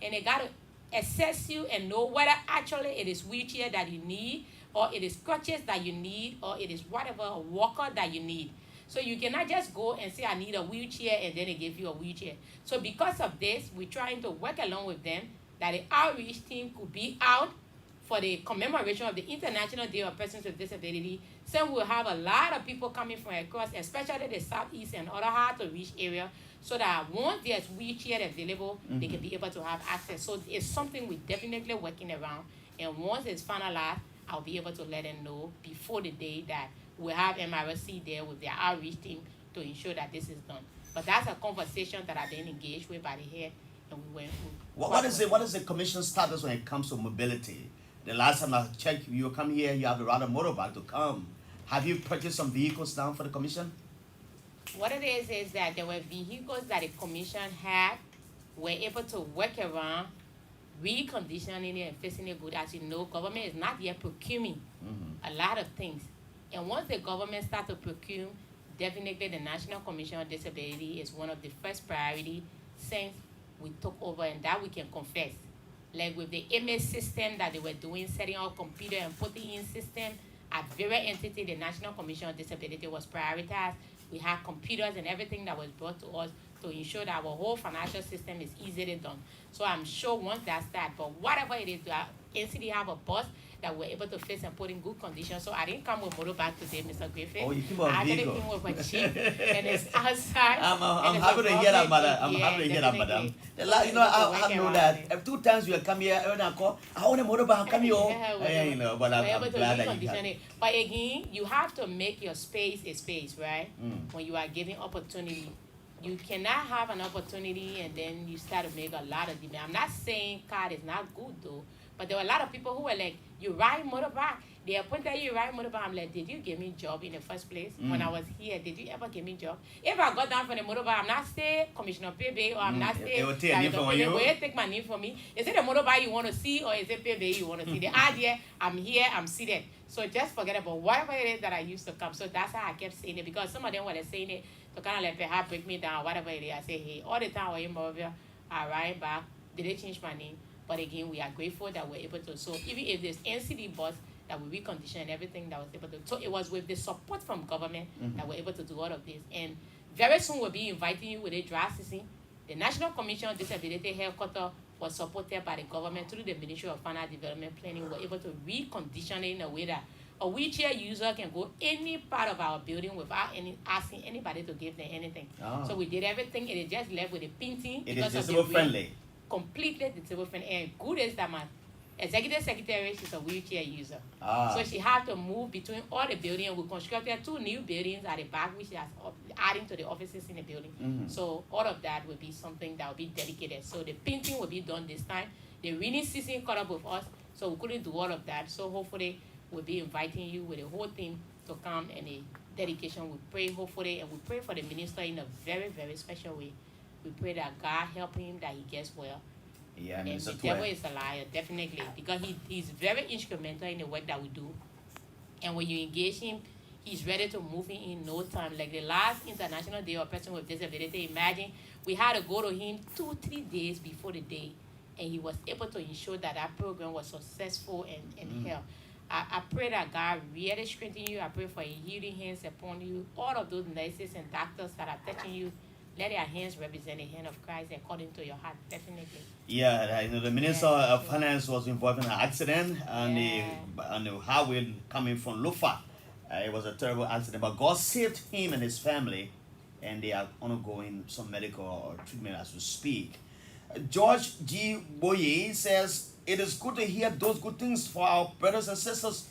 S3: and they got to assess you and know whether actually it is wheelchair that you need, or it is crutches that you need, or it is whatever, a walker that you need. So you cannot just go and say, I need a wheelchair, and then they give you a wheelchair. So because of this, we're trying to work along with them that the outreach team could be out for the commemoration of the International Day of Persons with Disability. So we'll have a lot of people coming from across, especially the southeast and other hard-to-reach area, so that once there's wheelchair available, they can be able to have access. So it's something we're definitely working around. And once it's finalized, I'll be able to let them know before the day that we'll have MRC there with their outreach team to ensure that this is done. But that's a conversation that I've been engaged with by the head, and we went.
S1: What is the commission status when it comes to mobility? The last time I checked, you come here, you have to ride a motorbike to come. Have you purchased some vehicles now for the commission?
S3: What it is that there were vehicles that the commission had, were able to work around, reconditioning it and fixing it good. As you know, government is not yet procuring a lot of things. And once the government starts to procure, definitely the National Commission on Disability is one of the first priority since we took over, and that we can confess. Like with the image system that they were doing, setting up computer and putting in system, at various entity, the National Commission on Disability was prioritized. We had computers and everything that was brought to us to ensure that our whole financial system is easily done. So I'm sure once that starts, but whatever it is, NCD have a bus that we're able to fix and put in good condition. So I didn't come with motorbike today, Mr. Grayfield.
S1: Oh, you came with a
S3: I actually
S1: vehicle.
S3: came with a Jeep, and it's outside.
S1: I'm happy to hear that, madam. I'm happy to hear that, madam. I know that 2 times you come here, I call, I want a motorbike, come here. But I'm glad that you have it.
S3: But again, you have to make your space a space, right? When you are giving opportunity. You cannot have an opportunity and then you start to make a lot of demand. I'm not saying car is not good though, but there were a lot of people who were like, you ride motorbike. They appointed you ride motorbike. I'm like, did you give me a job in the first place? When I was here, did you ever give me a job? If I got down from the motorbike, I'm not staying Commissioner Pay-Bayee, or I'm not staying.
S1: It will take a name from you.
S3: Will it take my name from me? Is it the motorbike you want to see, or is it Pay-Bayee you want to see? The idea, I'm here, I'm seated. So just forget about whatever it is that I used to come. So that's how I kept saying it, because some of them were saying it to kind of like perhaps break me down, whatever it is. I say, hey, all the time we're in Moravia, I ride back. Did they change my name? But again, we are grateful that we're able to. So even if there's NCD bus that we recondition everything that was able to. So it was with the support from government that we're able to do all of this. And very soon we'll be inviting you with a dry season. The National Commission on Disability headquarters was supported by the government through the Ministry of Finance Development Planning. We're able to recondition it in a way that a wheelchair user can go any part of our building without asking anybody to give them anything. So we did everything. It is just left with the painting.
S1: It is disabled friendly.
S3: Completely disabled friendly. And good is that my executive secretary, she's a wheelchair user. So she had to move between all the buildings. We constructed 2 new buildings at the back, which is adding to the offices in the building. So all of that will be something that will be dedicated. So the painting will be done this time. The rainy season caught up with us, so we couldn't do all of that. So hopefully we'll be inviting you with the whole team to come, and the dedication we pray, hopefully, and we pray for the minister in a very, very special way. We pray that God help him, that he gets well.
S1: Yeah,
S3: and the devil is a liar, definitely, because he's very instrumental in the work that we do. And when you engage him, he's ready to move in no time. Like the last International Day of Person with Disability, imagine we had to go to him 2-3 days before the day, and he was able to ensure that that program was successful and held. I pray that God really strengthen you. I pray for a healing hands upon you. All of those nurses and doctors that are touching you, let their hands represent the hand of Christ according to your heart, definitely.
S1: Yeah, the Minister of Finance was involved in an accident on the highway coming from Lufa. It was a terrible accident, but God saved him and his family, and they are undergoing some medical treatment as we speak. George G. Boye says, "It is good to hear those good things for our brothers and sisters.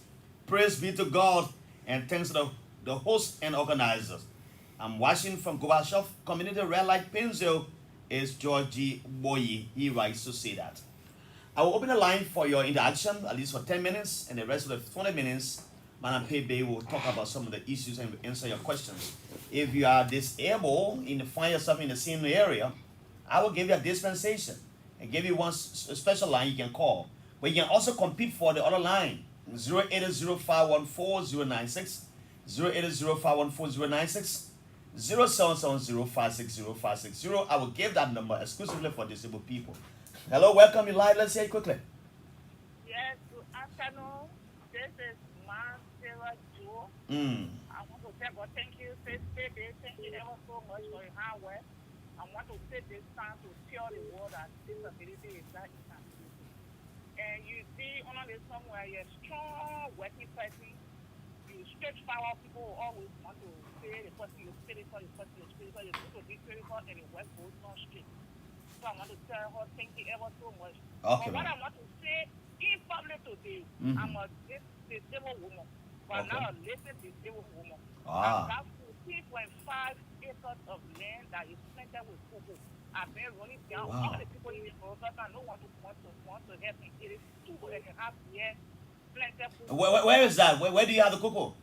S1: Praise be to God, and thanks to the hosts and organizers." I'm watching from Gorbachev Community Red Light Painesville is George G. Boye. He writes to say that. I will open the line for your interaction, at least for 10 minutes, and the rest of the 20 minutes, Madam Pay-Bayee will talk about some of the issues and answer your questions. If you are disabled and find yourself in the same area, I will give you a dispensation and give you one special line you can call. But you can also compete for the other line, 080514096, 080514096, 0770560560. I will give that number exclusively for disabled people. Hello, welcome you live. Let's hear it quickly.
S4: Yes, good afternoon. This is Sarah Joe. I want to say, thank you, thank you ever so much for your hard work. I want to take this time to tell the world that disability is not incapacity. And you see, on this somewhere, you're a strong working person. You straightforward people who always want to say the person you're spiritual, the person you're spiritual, you're going to be spiritual, and the work goes on straight. So I want to tell her, thank you ever so much.
S1: Okay,
S4: but what I want to say in public today, I'm a disabled woman, but not a little disabled woman. I've got 14.5 acres of land that is planted with cocoa. I've been running down all the people in the process. I don't want to help me. It is 2.5 years planted cocoa.
S1: Where is that? Where do you have the cocoa?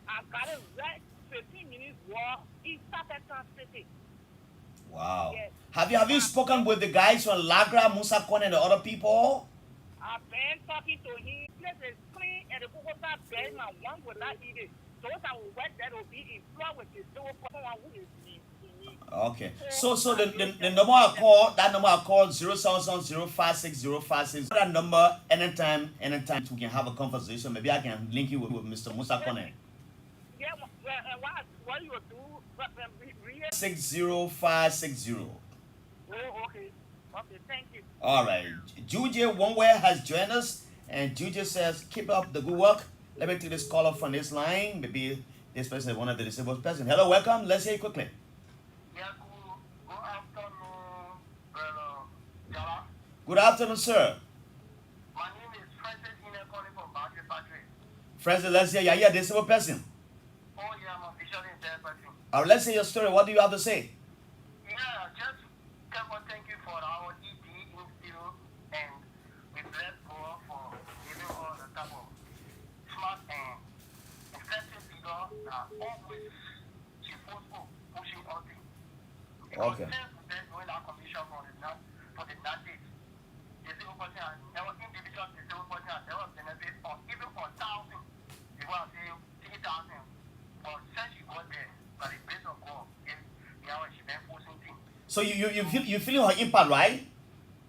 S4: I've got it right 15 minutes walk in Southern City.
S1: Wow.
S4: Yes.
S1: Have you spoken with the guys from Lagra, Musa Kwan, and the other people?
S4: I've been talking to him. Place is clean and the cocoa are bad. My one will not eat it. Those that will work that will be employed with the someone who is me.
S1: Okay. So the number I call, that number I call 077056056. That number anytime we can have a conversation. Maybe I can link you with Mr. Musa Kone.
S4: Yeah, what you do?
S1: 60560.
S4: Oh, okay. Okay, thank you.
S1: All right. Juju Oneware has joined us, and Juju says, "Keep up the good work." Let me take this caller from this line. Maybe this person is one of the disabled person. Hello, welcome. Let's hear it quickly.
S5: Yeah, good afternoon, brother Jallah.
S1: Good afternoon, sir.
S5: My name is Francis Ine calling from Boundary Factory.
S1: Francis, let's hear you. Are you a disabled person?
S5: Oh, yeah, I'm a visually impaired person.
S1: All right, let's hear your story. What do you have to say?
S5: Yeah, just thank you for our ED Institute, and we bless God for giving all the type of smart and effective leader that always supposed to pushing all things. Because since we've been doing our commission for the United disabled person and our individual disabled person and never benefit or even for 1,000, people are saying 3,000. But since you got there, by the grace of God, she been posting things.
S1: So you feeling her impact, right?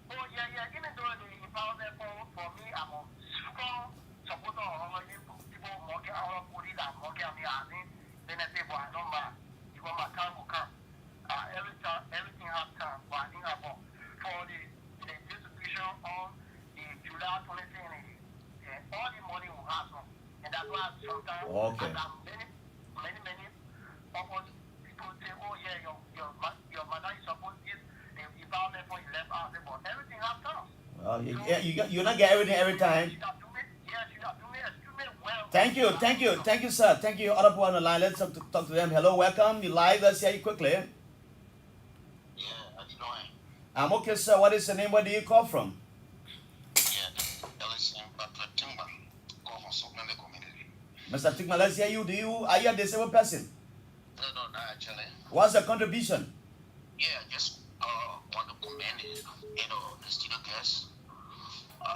S5: Oh yeah. Even though the empowerment for me, I'm a strong supporter of all people working our police and working on me. I mean, benefit for a number because my time will come. Everything has time. But I think about for the distribution on the July 2020, all the money will have some, and that's why sometimes many purpose people say, oh yeah, your mother is supposed to give the empowerment for 11 hours, but everything has time.
S1: Well, you're not getting everything every time. Thank you, sir. Thank you. Other people on the line. Let's talk to them. Hello, welcome. You live. Let's hear you quickly.
S5: Yeah, how you doing?
S1: I'm okay, sir. What is your name? Where do you call from?
S5: Yeah, LSM, but Timber, call from Southern community.
S1: Mr. Tigma, let's hear you. Are you a disabled person?
S5: No, not actually.
S1: What's the contribution?
S5: Yeah, just want to commend it, the studio guests.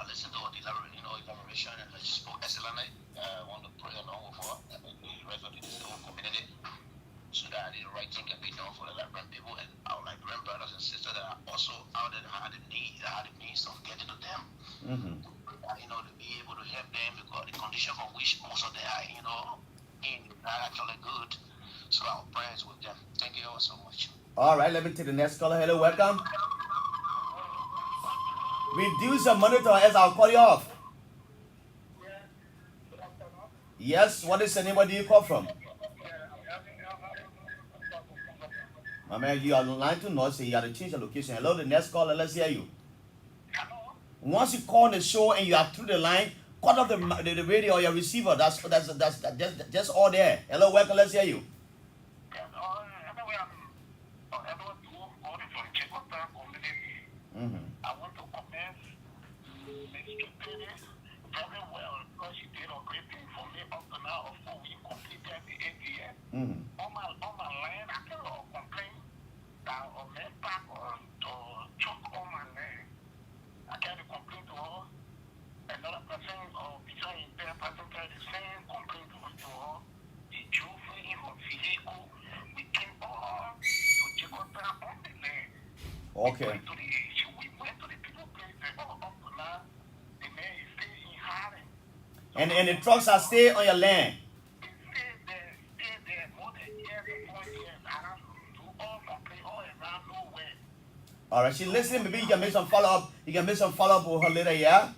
S5: Listen to the elaboration and she spoke excellently. I want to pray along with her and the rest of the disabled community so that the right thing can be done for the Liberian people and our Liberian brothers and sisters that are also out there that have the means of getting to them. To be able to help them because the condition for which most of them are, are actually good. So our prayers with them. Thank you all so much.
S1: All right, let me take the next caller. Hello, welcome. Reduce your monitor as I'll call you off. Yes, what is the name? Where do you call from? My man, you are online to noise, so you got to change the location. Hello, the next caller, let's hear you. Once you call the show and you are through the line, cut off the radio or your receiver. That's just all there. Hello, welcome, let's hear you. Mm-hmm.
S5: I want to commend Mr. Perez very well because she did a great thing for me up to now. Of course, we completed the ATM.
S1: Mm-hmm.
S5: On my land, I can complain that a man back or to choke on my land. I can't complain to her. Another person beside the person can the same complaint to her. She drove me in her vehicle. We came all to Jakarta on the land.
S1: Okay. And the trucks are stay on your land. All right, she's listening. Maybe you can make some follow up. You can make some follow up with her later, yeah?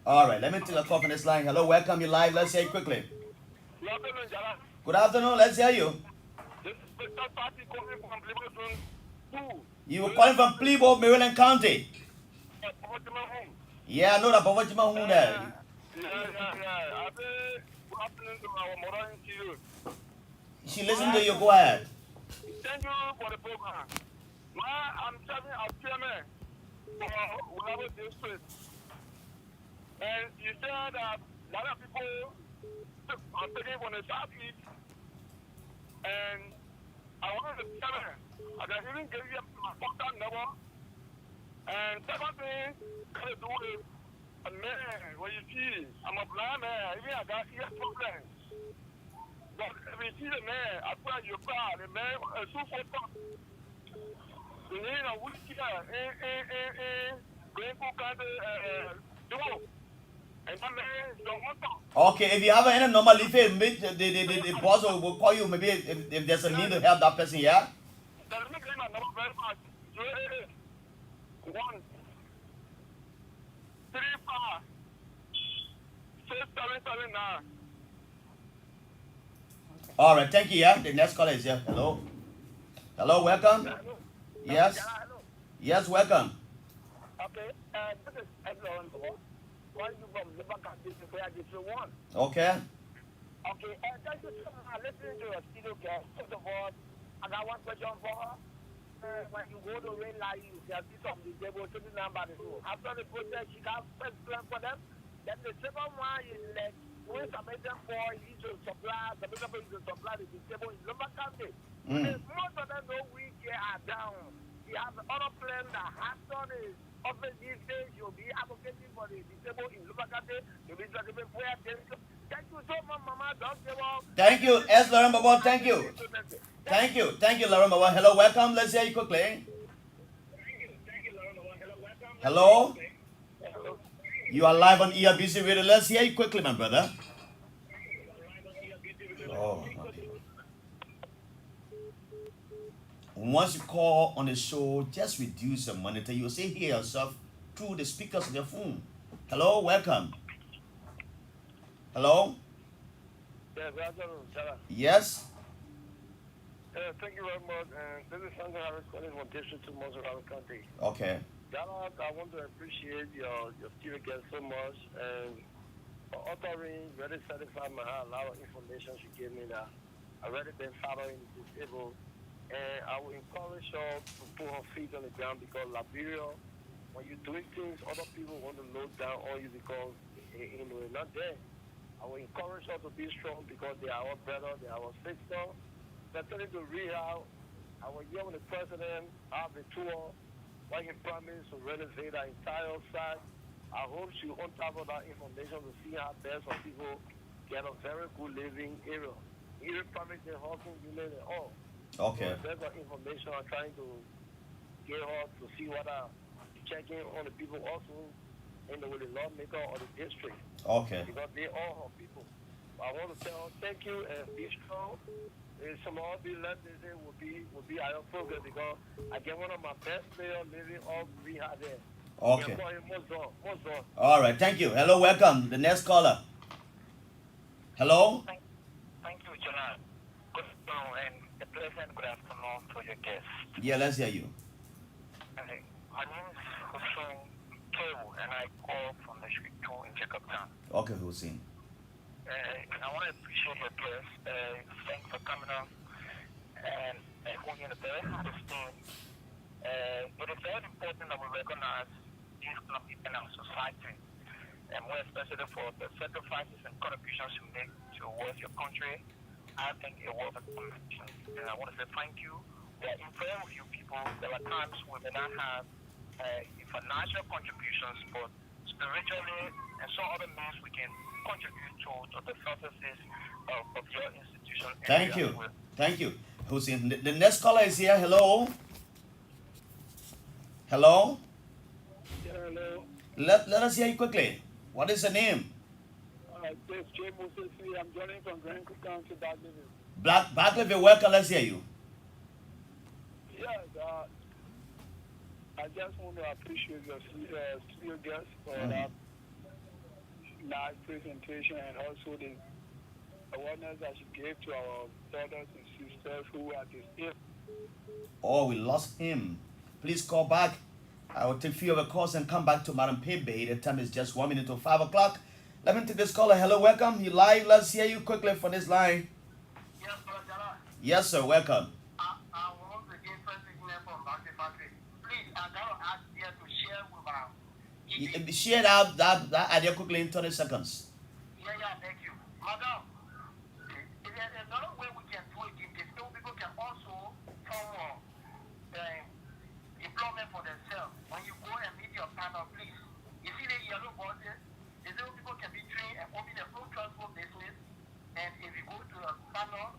S1: All right, let me take a call from this line. Hello, welcome. You live. Let's hear you quickly.
S6: Good afternoon, Jallah.
S1: Good afternoon. Let's hear you.
S6: This is the third party calling from Livingston 2.
S1: You were calling from Plebo, Maryland County. Yeah, I know that, but what you want there?
S6: Yeah. I say good afternoon to our mother and to you.
S1: She listened to you. Go ahead.
S6: Thank you for the program. I'm serving as chairman for Whatever District. And you said that a lot of people are taking from the southeast. And I wanted to tell her, I can even give you my contact number. And second thing, got to do with a man, when you see, I'm a blind man, even I got ear problems. But if you see the man, I put your car, the man is so fucked up. The man is a wheelchair, going to kind of do. And that man is the one.
S1: Okay, if you have any number, leave it. The boss will call you. Maybe if there's a need to help that person, yeah?
S6: Let me get my number very much. 1 3 5 6 7 7 9.
S1: All right, thank you, yeah? The next caller is here. Hello? Hello, welcome? Yes? Yes, welcome.
S6: Okay, this is Edlon. Why you from the back of this where this one?
S1: Okay.
S6: Okay, thank you so much. Listening to your studio guest. First of all, I got one question for her. When you go to red light, you can see some disabled sitting down by the road. After the project, she got first plan for them. Then the second one is like, when submission for you to supply, submission for you to supply the disabled in Lumber County. Most of them know we are down. We have other plan that has done is often these days you'll be advocating for the disabled in Lumber County. You'll be talking about where thank you so much, Mama. Don't give up.
S1: Thank you, S. Lauren Baba. Thank you. Thank you. Thank you, Lauren Baba. Hello, welcome. Let's hear you quickly. Hello? You are live on ERBC Radio. Let's hear you quickly, my brother. Oh, okay. Once you call on the show, just reduce the monitor. You'll say hear yourself through the speakers of your phone. Hello, welcome. Hello?
S6: Yeah, good afternoon, Jallah.
S1: Yes?
S6: Thank you very much. And this is Sandra Harris calling from District 2, Monserrat County.
S1: Okay.
S6: Jallah, I want to appreciate your studio guest so much and for uttering very satisfied my heart. A lot of information she gave me that I already been following disabled. And I will encourage her to put her feet on the ground because Liberia, when you're doing things, other people want to look down on you because you're not there. I will encourage her to be strong because they are our brother, they are our sister. Continue to read out. I was here with the president, have the tour, what he promised to renovate our entire site. I hope she on top of that information to see how best for people get a very good living area. He promised the housing unit and all.
S1: Okay.
S6: So there's the information I'm trying to get her to see what I'm checking on the people also in the lawmaker or the district.
S1: Okay.
S6: Because they all are people. I want to tell her thank you and be strong. small bit less than would be our focus because I get one of my best players living off we had there.
S1: Okay.
S6: More.
S1: All right. Thank you. Hello. Welcome. The next caller. Hello.
S5: Thank you, Jallah. Good afternoon and a pleasant good afternoon to your guests.
S1: Yeah. Let's hear you.
S5: My name is Hussein Kewu and I call from the street 2 in Jacobtown.
S1: Okay, Hussein.
S5: I want to appreciate your guests. Thanks for coming on. And when you're in a very hardest thing, it is very important that we recognize these kind of people in our society, and more especially for the sacrifices and contributions you make towards your country. I think it was a connection. And I want to say thank you. We are in prayer with you people. There are times we may not have financial contributions, but spiritually and some other means we can contribute to the successes of your institution.
S1: Thank you. Thank you, Hussein. The next caller is here. Hello. Hello.
S6: Yeah, hello.
S1: Let us hear you quickly. What is the name?
S6: This is Jay Moses. I'm joining from Grand Creek County, Daintowon.
S1: Barclayville, welcome. Let's hear you.
S6: Yes, I just want to appreciate your studio guests for that nice presentation and also the awareness that you gave to our brothers and sisters who are disabled.
S1: Oh, we lost him. Please call back. I will take few of the calls and come back to Madam Pay-Bayee. The time is just 1 minute to 5 o'clock. Let me take this caller. Hello, welcome. You live. Let's hear you quickly for this line.
S5: Yes, Brother Jallah.
S1: Yes, sir. Welcome.
S5: I want to give first signal from Factory. Please, I got to ask you to share with our
S1: Share that idea quickly in 20 seconds.
S5: Yeah, thank you. Madam, there's another way we can do it. Disabled people can also form employment for themselves. When you go and meet your partner, please. You see the yellow buses? Disabled people can be trained and open their own transport business. And if you go to a partner,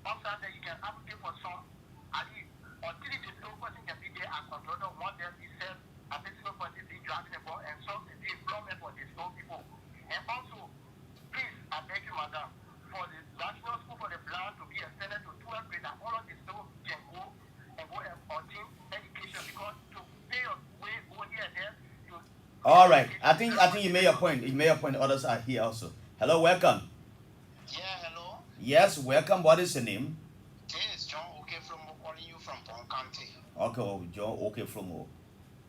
S5: outside there you can advocate for some. At least, until the disabled person can be there as controller, one them be self a disabled person be driving about and some the employment for disabled people. And also, please, I beg you, madam, for the national school for the blind to be extended to 12th grade and all of the disabled can go and obtain education because to pay your way over here and there.
S1: All right. I think you made your point. You made your point. Others are here also. Hello, welcome.
S5: Yeah, hello.
S1: Yes, welcome. What is your name?
S5: This is John Okeflomo calling you from Bon County.
S1: Okay, John. Okay, from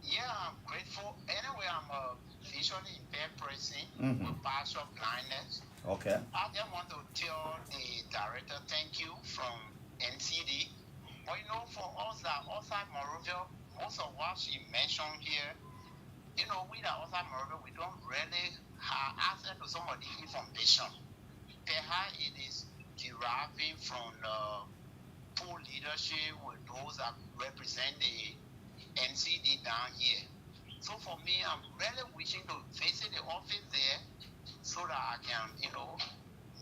S5: Yeah, I'm grateful. Anyway, I'm a visually impaired person with partial blindness.
S1: Okay.
S5: I just want to tell the director thank you from NCD. But you know, for us that outside Monrovia, most of what she mentioned here, you know, we that outside Monrovia, we don't really have access to some of the information. Perhaps it is deriving from the poor leadership with those that represent the NCD down here. So for me, I'm really wishing to visit the office there so that I can, you know,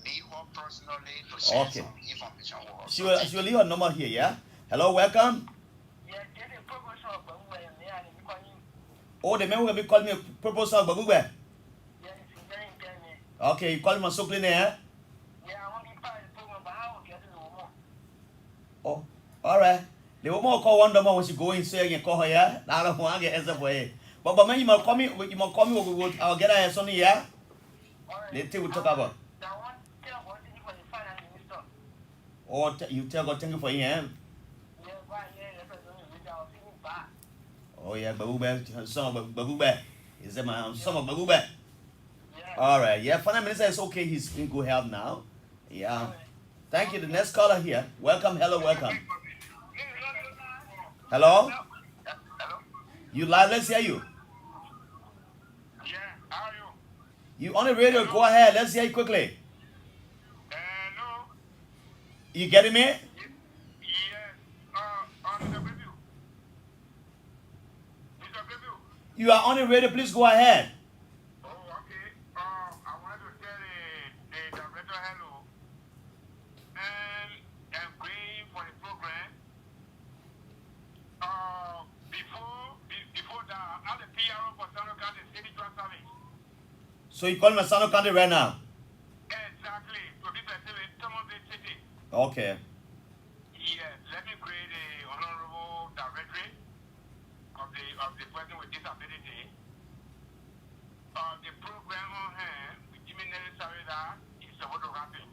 S5: meet her personally to share some information with her.
S1: She will leave her number here, yeah? Hello, welcome.
S5: Yeah, get a promotion of Bangwe and they are calling you.
S1: Oh, the man will be calling me proposal of Bagube.
S5: Yeah, it's very important.
S1: Okay, you call him on so clean, eh?
S5: Yeah, I want to part of the program, but how will get it more?
S1: Oh, all right. They will more call one number when she go in, so you can call her, yeah? I don't want to get answer for her. But man, you might call me, I'll get her something, yeah? Later we'll talk about.
S5: That one, tell what you for the finance minister.
S1: Oh, you tell God, thank you for him.
S5: Yeah, why, yeah, that's what I'm back.
S1: Oh, yeah, Bagube, son of Bagube. Is that my son of Bagube?
S5: Yeah.
S1: All right, yeah, finance minister is okay, he's in good health now. Yeah. Thank you. The next caller here. Welcome, hello, welcome. Hello?
S5: Hello?
S1: You live, let's hear you.
S5: Yeah, how are you?
S1: You on the radio, go ahead, let's hear you quickly.
S5: Hello?
S1: You getting me?
S5: Yes, on the review. Mr. Review.
S1: You are on the radio, please go ahead.
S5: Oh, okay. I wanted to tell the director hello. And I'm going for the program. Before that, I'm the PRO for Sano County City Service.
S1: So you call me Masano County right now?
S5: Exactly. To be specific, some of the city.
S1: Okay.
S5: of the person with disability. The program on hand, with Jimmy Nelly that is supposed to happen.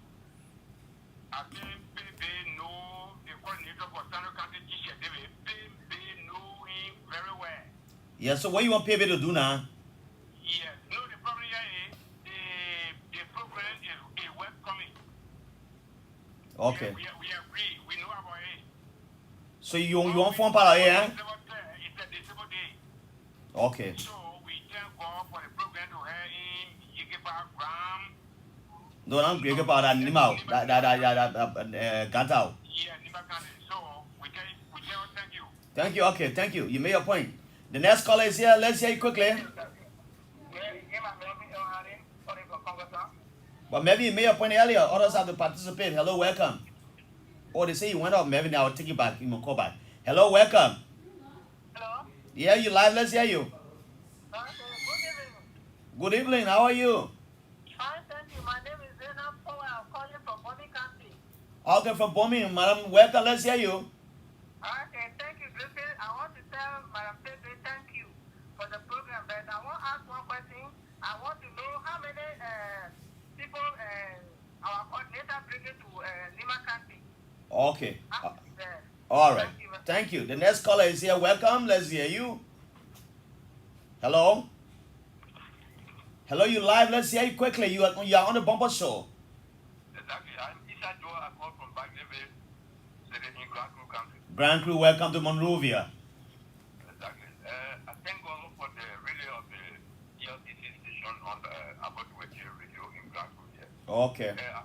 S5: I think Pay-Bayee know the coordinator for Central County Teacher David. Pay-Bayee know him very well.
S1: Yeah, so what you want Pay-Bayee to do now?
S5: Yes, no, the problem here is the program is welcoming.
S1: Okay.
S5: We agree, we know about it.
S1: So you want phone part of it, eh?
S5: It's a disabled day.
S1: Okay.
S5: So we thank God for the program to have him. You give our gram.
S1: No, I'm great about that animal. That got out.
S5: Yeah, Nima County. So we tell thank you.
S1: Thank you. Okay, thank you. You made your point. The next caller is here. Let's hear it quickly. But maybe you made your point earlier. Others have to participate. Hello, welcome. Oh, they say you went off. Maybe now I'll take you back. You can call back. Hello, welcome.
S4: Hello?
S1: Yeah, you live. Let's hear you.
S4: Good evening.
S1: Good evening. How are you?
S4: Fine, thank you. My name is Zainab Power. I'm calling from Bobby County.
S1: Okay, from Birmingham, madam. Welcome. Let's hear you.
S4: Okay, thank you, Griffin. I want to tell Madam Pay-Bayee thank you for the program, but I want to ask one question. I want to know how many people our coordinator bring it to Lima County.
S1: Okay.
S4: There.
S1: All right. Thank you. The next caller is here. Welcome. Let's hear you. Hello. Hello, you live. Let's hear you quickly. You are on the bumper show.
S5: Exactly. I'm Isa Joe. I call from Bagneve, sitting in Grand Crew County.
S1: Grand Crew, welcome to Monrovia.
S5: Exactly. I thank God for the relay of the ELTC station on the about radio in Grand Crew here.
S1: Okay.
S5: Yeah,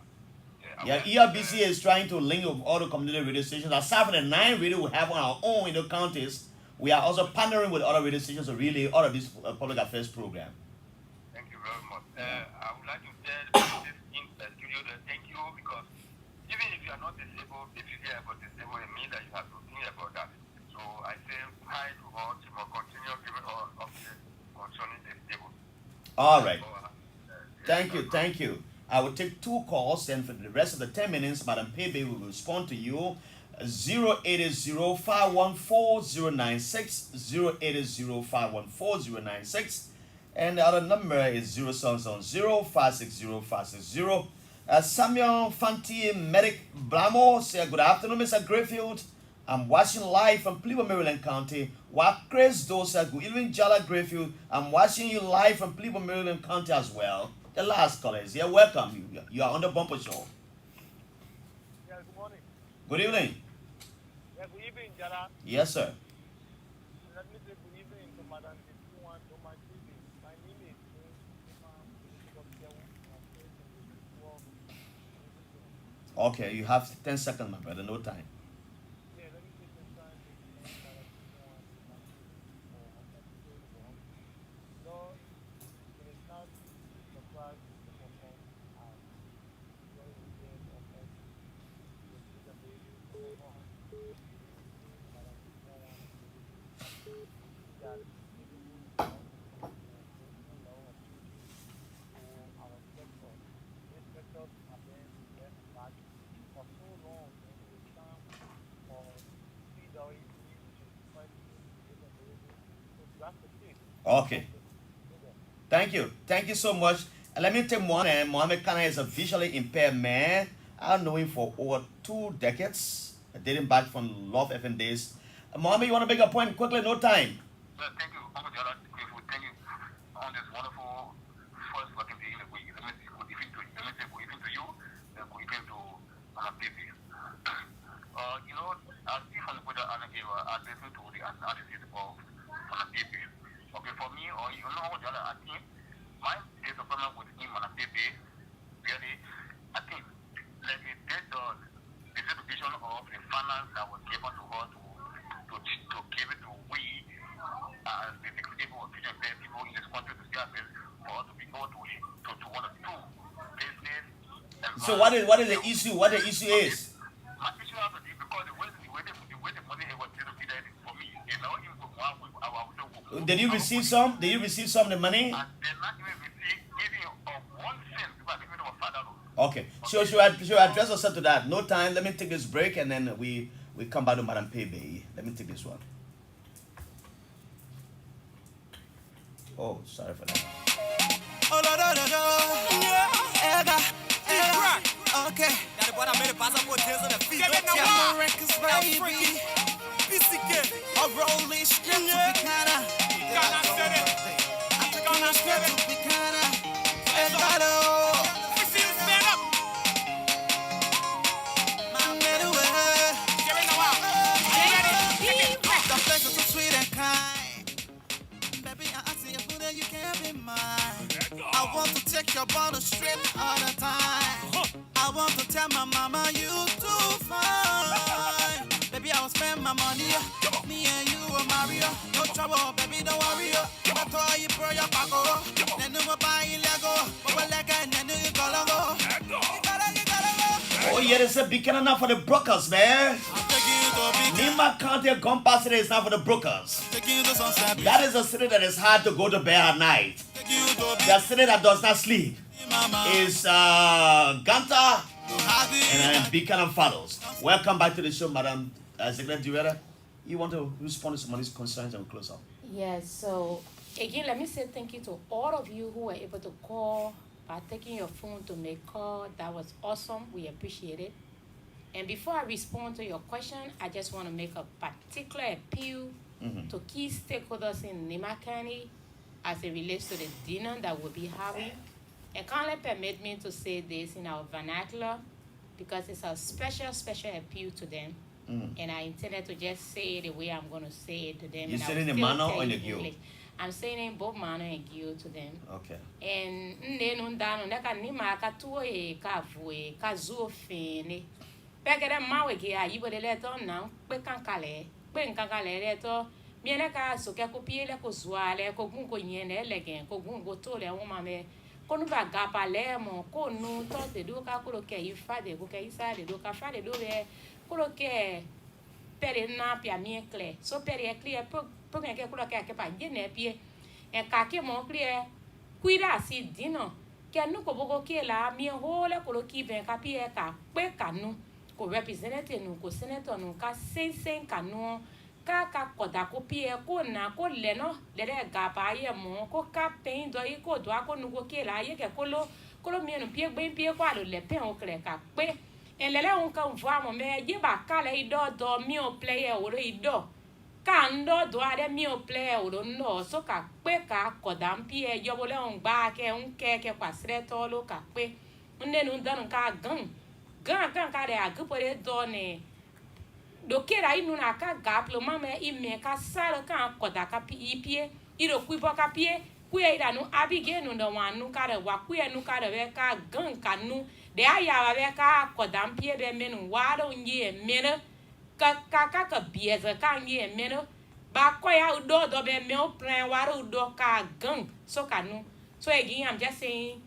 S1: Yeah, ERBC is trying to link with all the community radio stations. Aside from the 9 radio we have on our own in the counties, we are also partnering with other radio stations to relay all of this public affairs program.
S5: Thank you very much. I would like to tell this in the studio that thank you because even if you are not disabled, if you hear about disabled, it means that you have to think about that. So I say hi to all, to continue giving all updates concerning the disabled.
S1: All right. Thank you, thank you. I will take 2 calls, and for the rest of the 10 minutes, Madam Pay-Bayee will respond to you. 080-514-096, 080-514-096, and the other number is 0770-560-560. Samuel Fanti Medic Blamo said, good afternoon, Mr. Grayfield. I'm watching live from Pay-Bayee, Maryland County. While Chris Dosa, good evening, Jallah Grayfield. I'm watching you live from Pay-Bayee, Maryland County as well. The last caller is here. Welcome. You are on the bumper show.
S6: Yeah, good morning.
S1: Good evening.
S6: Yeah, good evening, Jallah.
S1: Yes, sir.
S6: Let me say good evening to Madam Daintowon, to my TV. My name is
S1: Okay, you have 10 seconds, my brother. No time.
S6: Yeah, let me take this time to thank Madam Daintowon for Lord, it is not surprised to perform as very weekend of us. The disabilities perform. Madam Daintowon, that our sector. This sector have been left back for so long and it is time for Pay-Bayee, which is fighting disabilities, to grasp the thing.
S1: Okay. Thank you. Thank you so much. And let me take Mohammed. Mohammed Kana is a visually impaired man. I know him for over 2 decades, dating back from Love FM days. Mohammed, you want to make a point quickly? No time.
S5: Well, thank you, Uncle Jallah. Thank you on this wonderful first working day in the week. Let me say good evening to you, then good evening to Pay-Bayee. You know, I see from the Buddha and I listen to the analysis of Pay-Bayee. Okay, for me, or you know, Uncle Jallah, I think my case of problem with him and Pay-Bayee, really, I think, like the distribution of the finance that was given to her to give it to we as the people or people in this country to see ourselves for us to be able to want to do business.
S1: So what is the issue? What the issue is?
S5: My issue has to do because the way the money was distributed for me, you know, even for one week, I was
S1: Did you receive some? Did you receive some of the money?
S5: and they're not even receive even of 1 cent because I give it to my father.
S1: Okay. So should I address yourself to that? No time. Let me take this break and then we come back to Madam Pay-Bayee. Let me take this one. Oh, sorry for that.
S7: Oh, no, no, no, no. Okay. Now the boy I made it pass up with tears on the feet. Jammer records, baby. A rolling strip to be kinda. I took on a strip to be kinda. Stand up. My middle way. The flesh is so sweet and kind. Baby, I see you, Buddha, you can't be mine. I want to take your bottle straight all the time. I want to tell my mama you too fine. Baby, I will spend my money. Me and you will marry. No trouble, baby, don't worry. I told you for your paco. Then you will buy Lego. But like I then you gotta go. You gotta
S1: Oh, yeah, they said be careful now for the brokers, man.
S7: I'm taking you to big.
S1: Nima County Gun Pass is not for the brokers.
S7: Taking you to Sunset.
S1: That is a city that is hard to go to bed at night.
S7: Taking you to big.
S1: The city that does not sleep
S7: Mama.
S1: is Ganta
S7: Happy.
S1: and Beacon Follows. Welcome back to the show, Madam Executive Director. You want to respond to some of these concerns and we'll close up?
S3: Yes, so again, let me say thank you to all of you who were able to call by taking your phone to make call. That was awesome. We appreciate it. And before I respond to your question, I just want to make a particular appeal to key stakeholders in Nima County as it relates to the dinner that we'll be having. And kindly permit me to say this in our vernacular because it's a special appeal to them. And I intended to just say it the way I'm going to say it to them.
S1: You
S3: and I
S1: said
S3: will
S1: it in
S3: still
S1: Mano
S3: tell
S1: or in
S3: you
S1: the Gyo?
S3: English. I'm saying in both Mano and Gyo to them.
S1: Okay.
S3: And nunca nima ka tuwe ka vue ka zofene. Pekere mawe ki a yibo de leto na pe kankale leto miene ka so ke ko piele ko zuale ko gun ko nyene legen ko gun go tole won mame ko nu ba gapa le mo ko nu to te do ka ko ke ifa de ko ke isa de do ka fa de do be ko ke pere na pia mi kle so pere clear po ke ko ke pa jene pie en ka ke mo clear kuira si dino ke nu ko bogo ke la mi hole ko ki ben ka pie ka pe kanu ko representative nu ko senator nu ka sen kanu ka koda ko pie ko na ko le no le ga pa ye mo ko ka pen do yi ko do ko nu ko ke la ye ke ko lo mi nu pie gbe pie ko alo le pen o kre ka pe en le un ka vo mo me ye ba ka le do mi o player o ro do ka ndo do ade mi o player o no so ka pe ka koda pie yo bo le un gba ke un ke kwa sre to lo ka pe nne nu dan ka gan ka de agupore do ne do kera inu na ka gaplo mama ime ka sala ka koda ka pie iro kuibo ka pie kuya ida nu abige nu do wanu ka de wa kuya nu ka de be ka gan ka nu de aya be ka koda pie be menu wa do nye mena ka bieza ka nye mena ba koya do be me o plan wa do ka gan so ka nu so again I'm just saying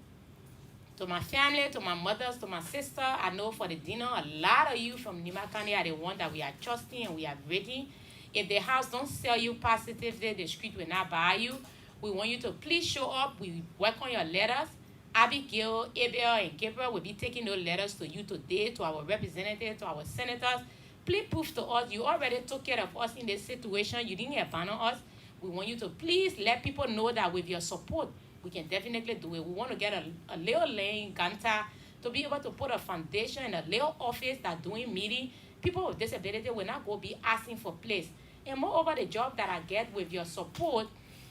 S3: to my family, to my mothers, to my sister, I know for the dinner, a lot of you from Nima County are the one that we are trusting and we are waiting. If the house don't sell you positively, the street will not buy you. We want you to please show up. We work on your letters. Abigail, Abel, and Gabriel will be taking those letters to you today, to our representatives, to our senators. Please prove to us you already took care of us in this situation. You didn't abandon us. We want you to please let people know that with your support, we can definitely do it. We want to get a little lane, Ganta, to be able to put a foundation in a little office that doing meeting. People with disability will not go be asking for place. And moreover, the job that I get with your support,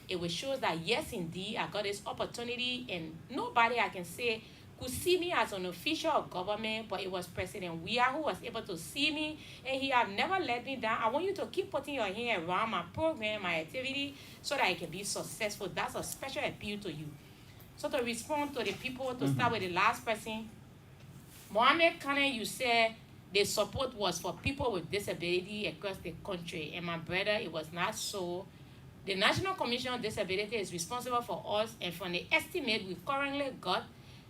S3: it will show that yes, indeed, I got this opportunity and nobody I can say could see me as an official of government, but it was President Weah who was able to see me, and he have never let me down. I want you to keep putting your hand around my program, my activity, so that it can be successful. That's a special appeal to you. So to respond to the people, to start with the last person, Mohammed Kane, you said the support was for people with disability across the country, and my brother, it was not so. The National Commission on Disability is responsible for us, and from the estimate we currently got,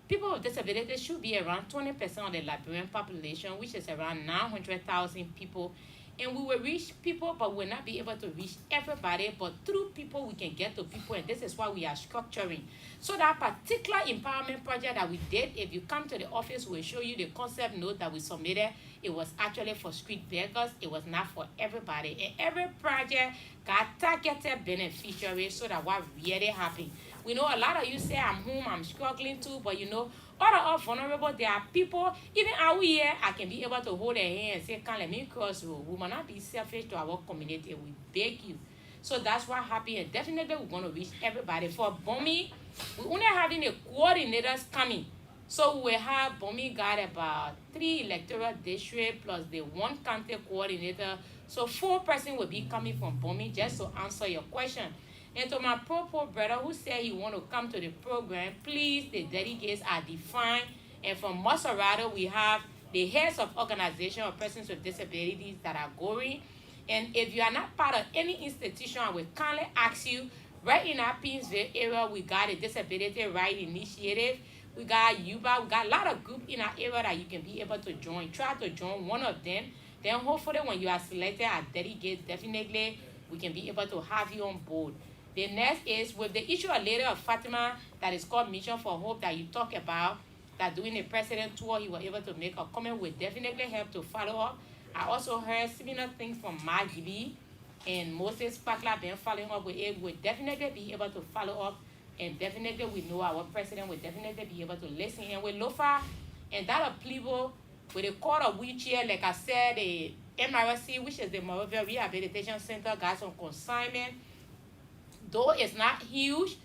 S3: people with disabilities should be around 20% of the Liberian population, which is around 900,000 people. And we will reach people, but we'll not be able to reach everybody. But through people, we can get to people, and this is why we are structuring. So that particular empowerment project that we did, if you come to the office, we'll show you the concept note that we submitted. It was actually for street beggars. It was not for everybody. And every project got targeted beneficiaries so that what really happened. We know a lot of you say I'm home, I'm struggling too, but you know, all the all vulnerable, there are people, even out here, I can be able to hold their hand and say, "Come, let me cross road." We must not be selfish to our community. We beg you. So that's what happened, and definitely we're going to reach everybody. For Bomi, we only having the coordinators coming. So we will have Bomi got about 3 electoral districts plus the 1 county coordinator. So 4 persons will be coming from Bomi just to answer your question. And to my poor brother who said he want to come to the program, please, the delegates are defined. And from Maserati, we have the heads of organization of persons with disabilities that are going. And if you are not part of any institution, I will kindly ask you, right in our Pinsville area, we got a Disability Right Initiative. We got UBA, we got a lot of groups in our area that you can be able to join. Try to join one of them. Then hopefully when you are selected as delegates, definitely we can be able to have you on board. The next is with the issue of Lady of Fatima that is called Mission for Hope that you talk about, that during the president tour, he was able to make a comment. We definitely help to follow up. I also heard similar things from Maggie and Moses Pakla been following up with it. We'll definitely be able to follow up, and definitely we know our president will definitely be able to listen. And with Lofa and that applicable with the court of wheelchair, like I said, the MRC, which is the Moravia Rehabilitation Center, got some consignment. Though it's not huge,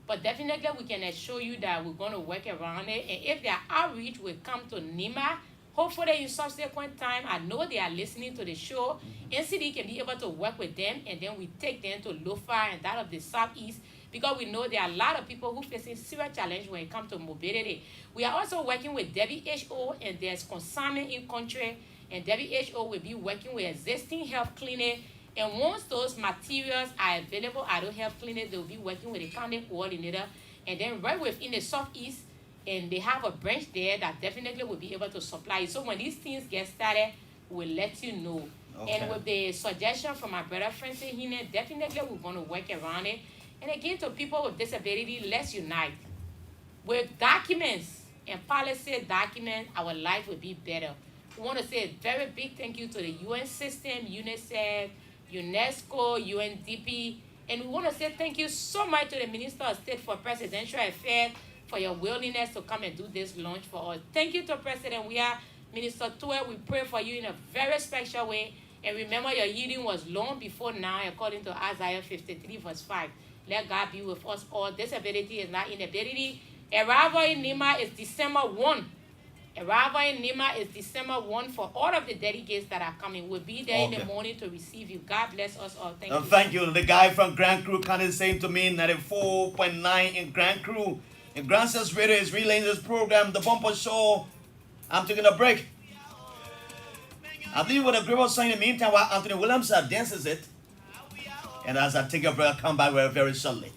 S3: but definitely we can assure you that we're going to work around it. And if their outreach will come to NEMA, hopefully in subsequent time, I know they are listening to the show. NCD can be able to work with them, and then we take them to Lofa and that of the Southeast, because we know there are a lot of people who facing serious challenge when it comes to mobility. We are also working with WHO, and there's consignment in country, and WHO will be working with existing health clinic. And once those materials are available at the health clinic, they'll be working with the county coordinator. And then right within the Southeast, and they have a branch there that definitely will be able to supply it. So when these things get started, we'll let you know. Okay. And with the suggestion from my brother Francis Hine, definitely we're going to work around it. And again, to people with disability, let's unite. With documents and policy documents, our life will be better. We want to say a very big thank you to the UN system, UNICEF, UNESCO, UNDP, and we want to say thank you so much to the Minister of State for Presidential Affairs for your willingness to come and do this launch for us. Thank you to President Weah, Minister Tue. We pray for you in a very special way. And remember, your healing was long before now, according to Isaiah 53, verse 5. Let God be with us all. Disability is not inability. Arrival in Nima is December 1. Arrival in Nima is December 1 for all of the delegates that are coming. We'll be there in the morning to receive you. God bless us all. Thank you.
S1: Thank you. The guy from Grand Crew kind of saying to me 94.9 in Grand Crew. And Grand Sense Radio is relaying this program, The Bumper Show. I'm taking a break. I'll leave you with a great song in the meantime while Anthony Williams dances it. And as I take a break, I'll come back very shortly.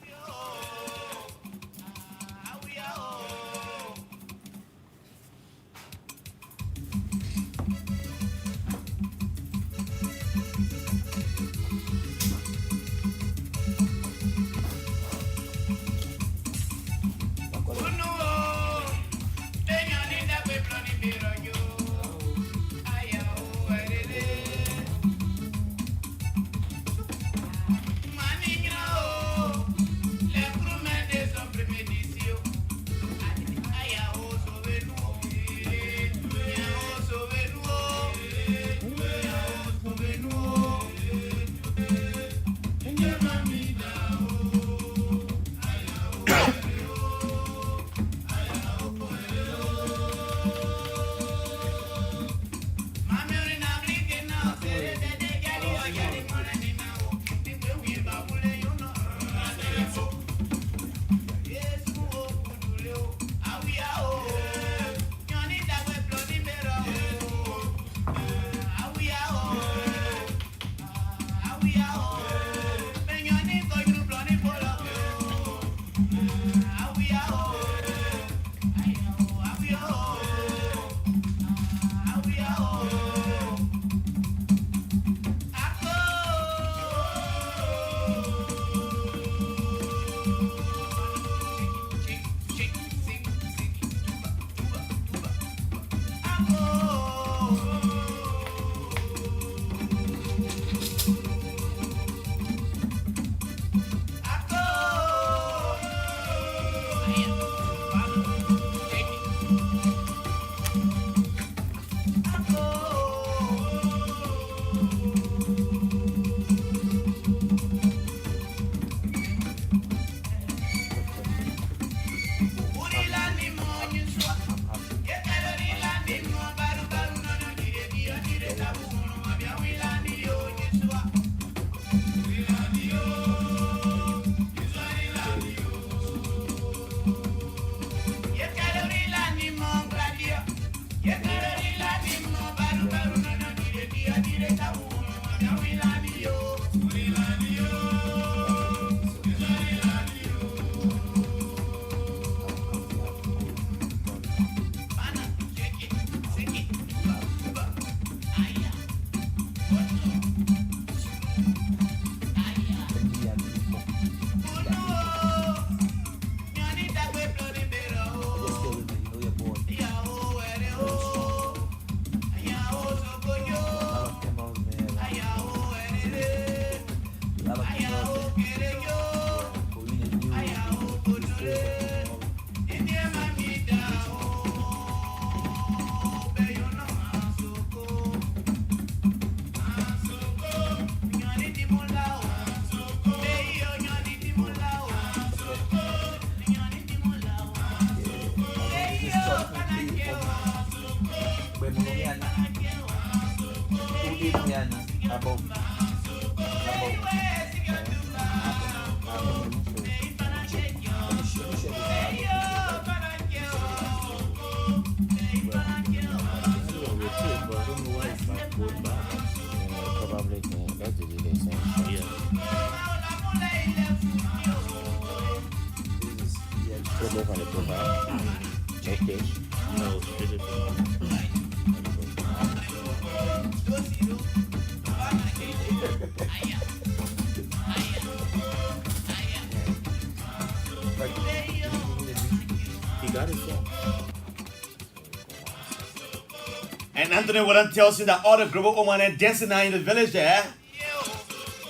S1: And Anthony Warren tells you that all the group of women are dancing now in the village there.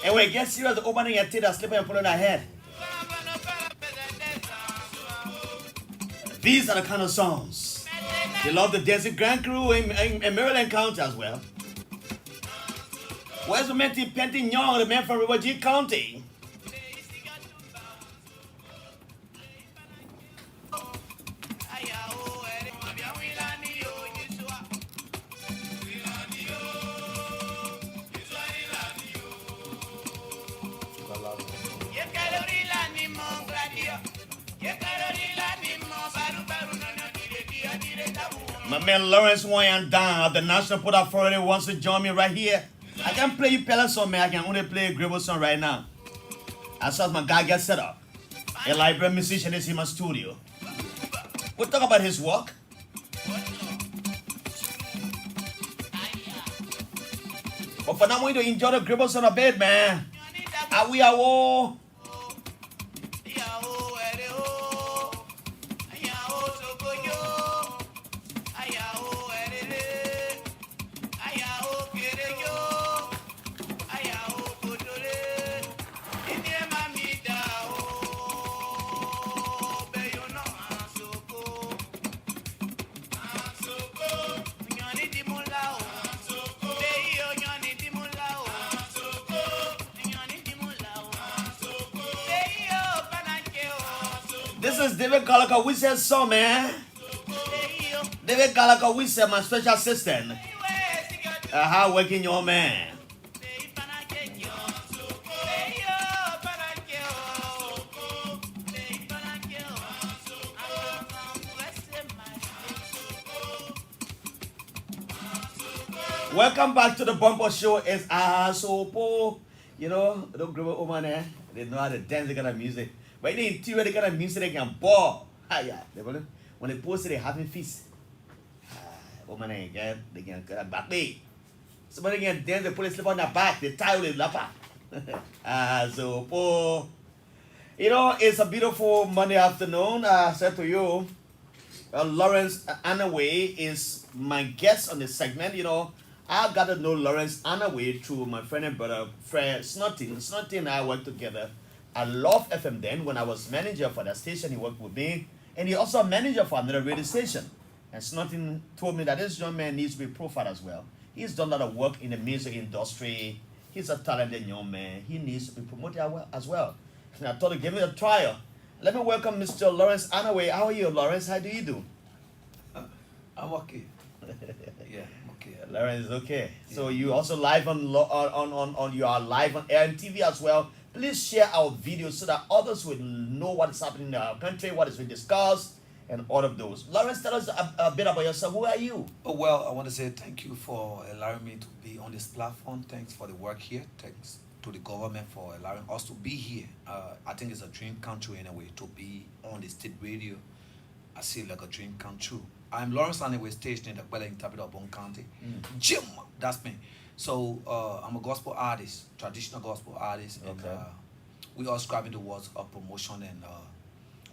S1: And when it gets serious, the opening your teeth are slipping and pulling their head. These are the kind of songs they love the dancing Grand Crew in Maryland County as well. Where's the man Penty Young, the man from River G County? My man Lawrence Wayan Down of the National Port Authority wants to join me right here. I can play you Pella song, man. I can only play a Gribble song right now. As soon as my guy gets set up. A library musician is in my studio. We'll talk about his work. But for now, we need to enjoy the Gribble song a bit, man. Are we all? This is David Gallagher Wizard's song, man. David Gallagher Wizard, my special assistant. How working your man? Welcome back to the Bumper Show. It's Asopo. You know, don't grab over there. They know how to dance, they got the music. But in the interior, they got a music they can ball. Yeah. When they post it, they having feast. Woman again, they can get a back day. Somebody can dance, they put a slip on their back, they tie with lapper. So, you know, it's a beautiful Monday afternoon. I said to you, Lawrence Anaway is my guest on this segment. You know, I got to know Lawrence Anaway through my friend and brother, Fred Snotty. Snotty and I worked together. I love FM then. When I was manager for that station, he worked with me. And he also a manager for another radio station. And Snotty told me that this young man needs to be profiled as well. He's done a lot of work in the music industry. He's a talented young man. He needs to be promoted as well. And I thought to give it a trial. Let me welcome Mr. Lawrence Anaway. How are you, Lawrence? How do you do?
S8: I'm okay. Yeah, I'm okay.
S1: Lawrence is okay. Yeah. So you also live on you are live on air and TV as well. Please share our videos so that others will know what is happening in our country, what is being discussed, and all of those. Lawrence, tell us a bit about yourself. Who are you?
S8: Oh, well, I want to say thank you for allowing me to be on this platform. Thanks for the work here. Thanks to the government for allowing us to be here. I think it's a dream come true in a way to be on the state radio. I see it like a dream come true. I'm Lawrence Anaway, stationed in the Bella Interpreter of Bon County. Jim, that's me. So I'm a gospel artist, traditional gospel artist, and we are striving towards a promotion and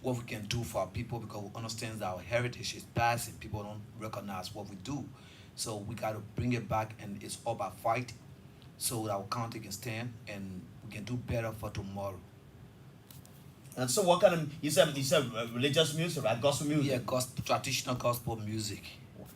S8: what we can do for our people, because we understand that our heritage is passing. People don't recognize what we do, so we got to bring it back, and it's all about fight so that our county can stand. And we can do better for tomorrow.
S1: And so, what kind of you said religious music, right? Gospel music.
S8: Yeah, traditional gospel music.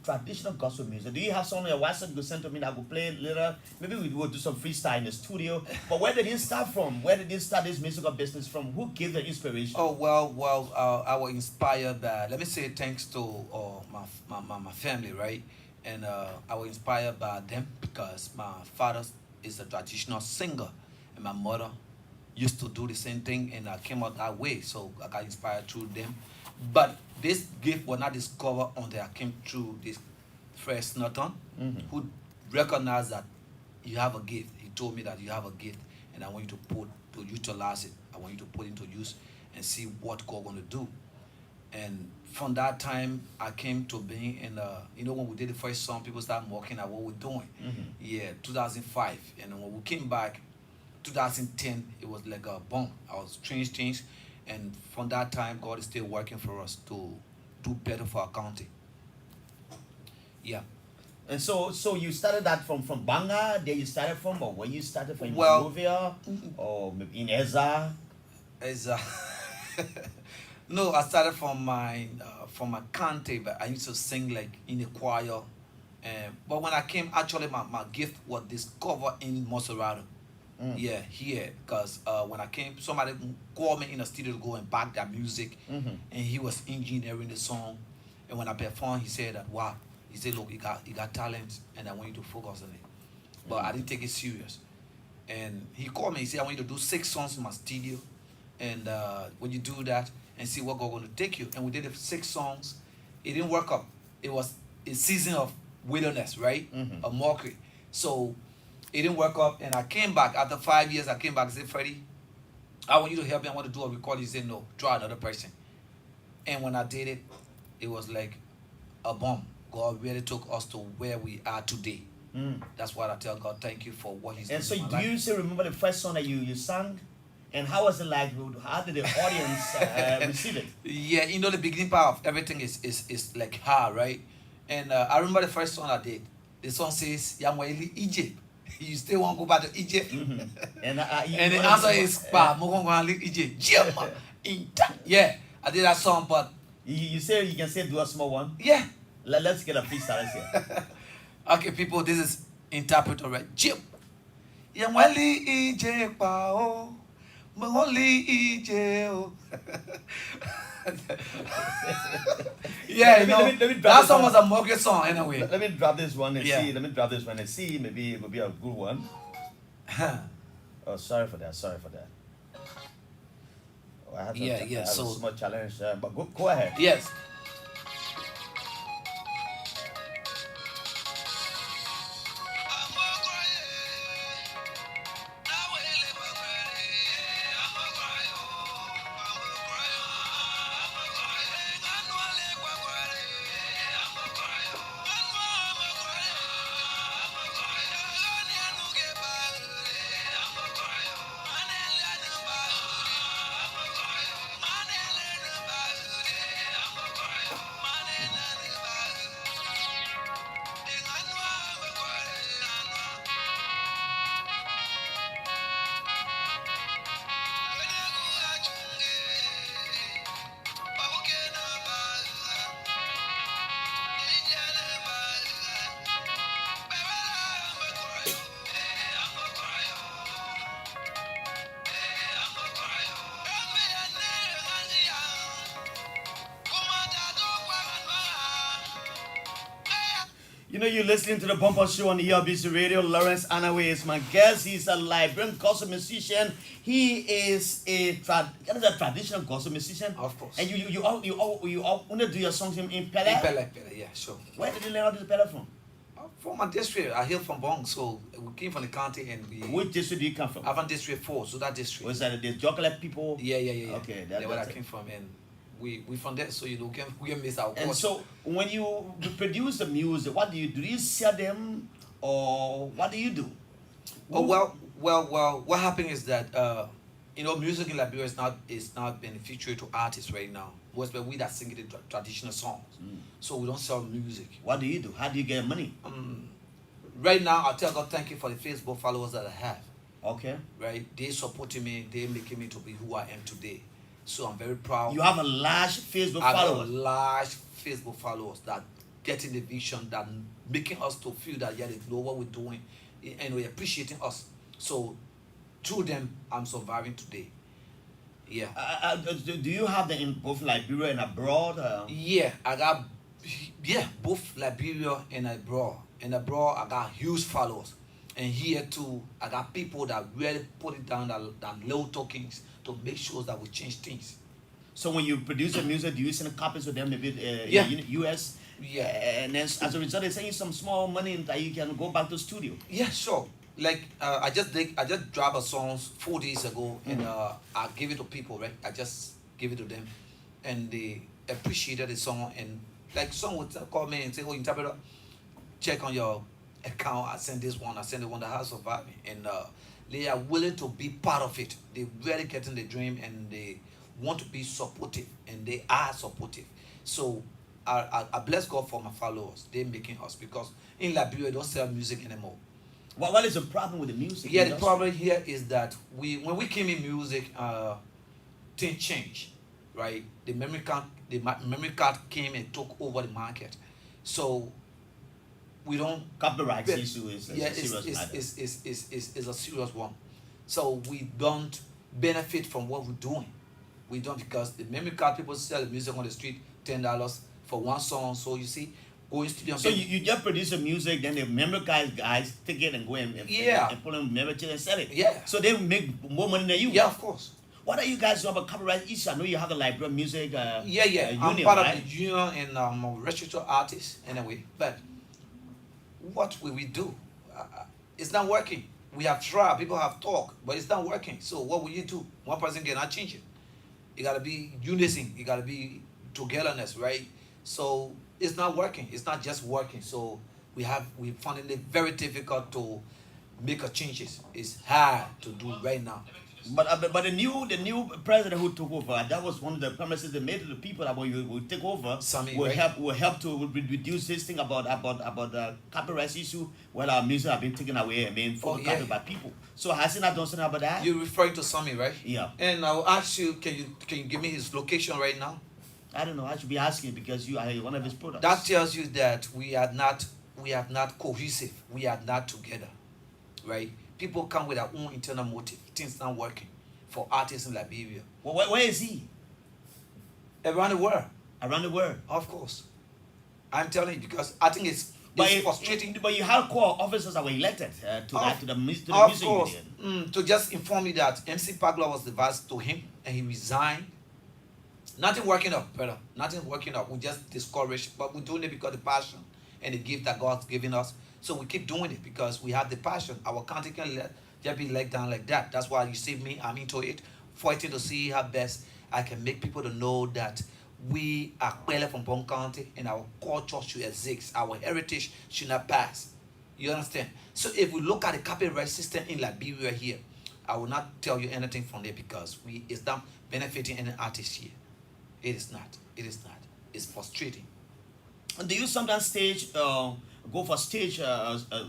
S1: Traditional gospel music. Do you have some on your WhatsApp you could send to me that I could play it later? Maybe we will do some freestyle in the studio. But where did it start from? Where did it start this musical business from? Who gave the inspiration?
S8: Oh well, I was inspired by. Let me say thanks to my family, right? And I was inspired by them because my father is a traditional singer, and my mother used to do the same thing, and I came out that way. So I got inspired through them. But this gift was not discovered until I came through this first Norton, who recognized that you have a gift. He told me that you have a gift, and I want you to utilize it. I want you to put it into use and see what God going to do. And from that time, I came to being in, when we did the first song, people started mocking at what we're doing. Yeah, 2005. And when we came back, 2010, it was like a bomb. I was changed. And from that time, God is still working for us to do better for our county. Yeah.
S1: And so you started that from Banga, there you started from, or where you started from, in
S8: Well,
S1: Monrovia, or maybe in Eza?
S8: No, I started from my county, but I used to sing like in the choir. But when I came, actually my gift was discovered in Monserrate. Yeah, here, because when I came, somebody called me in the studio to go and back that music, and he was engineering the song. And when I performed, he said that, wow, he said, look, you got talent, and I want you to focus on it. But I didn't take it serious. And he called me, he said, I want you to do 6 songs in my studio, and when you do that, and see what God going to take you. And we did the 6 songs. It didn't work out. It was a season of wilderness, right? A mockery. So it didn't work out, and I came back after 5 years. I came back and said, Freddie, I want you to help me. I want to do a recording. He said, no, try another person. And when I did it, it was like a bomb. God really took us to where we are today. That's why I tell God, thank you for what He's doing.
S1: And so,
S8: in my
S1: do
S8: life.
S1: you still remember the first song that you sang? And how was it like? How did the audience receive it?
S8: Yeah, the beginning part of everything is like hard, right? And I remember the first song I did. The song says, Yamweli Egypt. You still want to go back to Egypt?
S1: And
S8: the answer is, Egypt. Yeah, I did that song, but
S1: you say you can say do a small one.
S8: yeah.
S1: Let's get a freestyle here.
S8: Okay, people, this is interpreter, right? Jim. Yamweli Egypt, oh. Maholi Egypt. Yeah,
S1: let me drop
S8: that
S1: this
S8: song
S1: one.
S8: was a mockery song anyway.
S1: Let me drop this one and
S8: Yeah.
S1: see. Let me drop this one and see. Maybe it will be a good one. Oh, sorry for that. Oh, I have
S8: Yeah,
S1: I have
S8: so-
S1: a small challenge, but go ahead.
S8: Yes.
S1: You're listening to the Bumper Show on ERBC Radio. Lawrence Anaway is my guest. He's a Liberian gospel musician. He is a traditional gospel musician.
S8: Of course.
S1: And you all only do your songs in Pele?
S8: Pele, yeah, sure.
S1: Where did you learn how to do Pele from?
S8: From my district, I hail from Bong, so we came from the county and we.
S1: Which district do you come from?
S8: I'm from District 4, so that district.
S1: Was that the chocolate people?
S8: Yeah.
S1: Okay,
S8: that's where I
S1: that's it.
S8: came from, and we from there, so we can miss our
S1: And
S8: course.
S1: so when you produce the music, what do you do? Do you sell them, or what do you do?
S8: Oh well. What happened is that music in Liberia is not beneficial to artists right now. Most but we that sing the traditional songs, so we don't sell music.
S1: What do you do? How do you get money?
S8: Right now, I tell God thank you for the Facebook followers that I have.
S1: Okay.
S8: right? They supporting me, they making me to be who I am today. So I'm very proud.
S1: You have a large Facebook
S8: I got
S1: followers.
S8: large Facebook followers that getting the vision, that making us to feel that yeah, they know what we're doing and we're appreciating us. So through them, I'm surviving today. Yeah.
S1: Do you have them in both Liberia and abroad?
S8: Yeah, I got both Liberia and abroad. And abroad, I got huge followers. And here too, I got people that really put it down that little tokens to make sure that we change things.
S1: So when you produce the music, do you send copies to them maybe
S8: Yeah.
S1: in the US?
S8: Yeah.
S1: And then as a result, they send you some small money that you can go back to studio.
S8: Yeah, sure. Like I just dropped a song 4 days ago, and I gave it to people, right? I just gave it to them, and they appreciated the song. And like some would call me and say, "Oh, interpreter, check on your account. I sent this one. I sent the one that has survived me." And they are willing to be part of it. They really getting the dream, and they want to be supportive, and they are supportive. So I bless God for my followers. They're making us, because in Liberia they don't sell music anymore.
S1: What is the problem with the music?
S8: Yeah, the problem here is that when we came in music, things changed, right? The memory card came and took over the market, so we don't
S1: Copyright issue is a serious matter.
S8: is a serious one. So we don't benefit from what we're doing. We don't, because the memory card people sell music on the street $10 for one song. So you see, going studio.
S1: So you just produce the music, then the memory guys take it and go and put in memory and sell it.
S8: Yeah.
S1: So they make more money than you.
S8: Yeah, of course.
S1: What are you guys doing about copyright issue? I know you have the Liberian music.
S8: I'm
S1: union,
S8: part
S1: right?
S8: of the union, and I'm a registered artist anyway. But what will we do? It's not working. We have tried. People have talked, but it's not working. So what will you do? One person cannot change it. It gotta be unison. It gotta be togetherness, right? So it's not working. It's not just working. So we finding it very difficult to make a changes. It's hard to do right now.
S1: But the new president who took over, that was one of the promises they made to the people that when you will take over,
S8: Sammy,
S1: will
S8: right?
S1: help to reduce this thing about the copyright issue. Well, our music have been taken away and being copied by people. So has he not done something about that?
S8: You're referring to Sammy, right?
S1: Yeah.
S8: And I'll ask you, can you give me his location right now?
S1: I don't know. I should be asking because you are one of his products.
S8: That tells you that we are not cohesive. We are not together, right? People come with their own internal motive. Things not working for artists in Liberia.
S1: Well, where is he?
S8: Around the world.
S1: Around the world.
S8: Of course. I'm telling you, because I think it's frustrating.
S1: But you have core officers that were elected to the music
S8: course.
S1: union.
S8: To just inform you that MC Pagla was the vice to him, and he resigned. Nothing working out, brother. Nothing working out. We just discouraged, but we're doing it because of the passion and the gift that God's given us. So we keep doing it because we have the passion. Our country can just be let down like that. That's why you see me, I'm into it, fighting to see how best I can make people to know that we are clearly from Bon County and our culture should exist. Our heritage should not pass. You understand? So if we look at the copyright system in Liberia here, I will not tell you anything from there because it's not benefiting any artist here. It is not. It is not. It's frustrating.
S1: And do you sometimes go for stage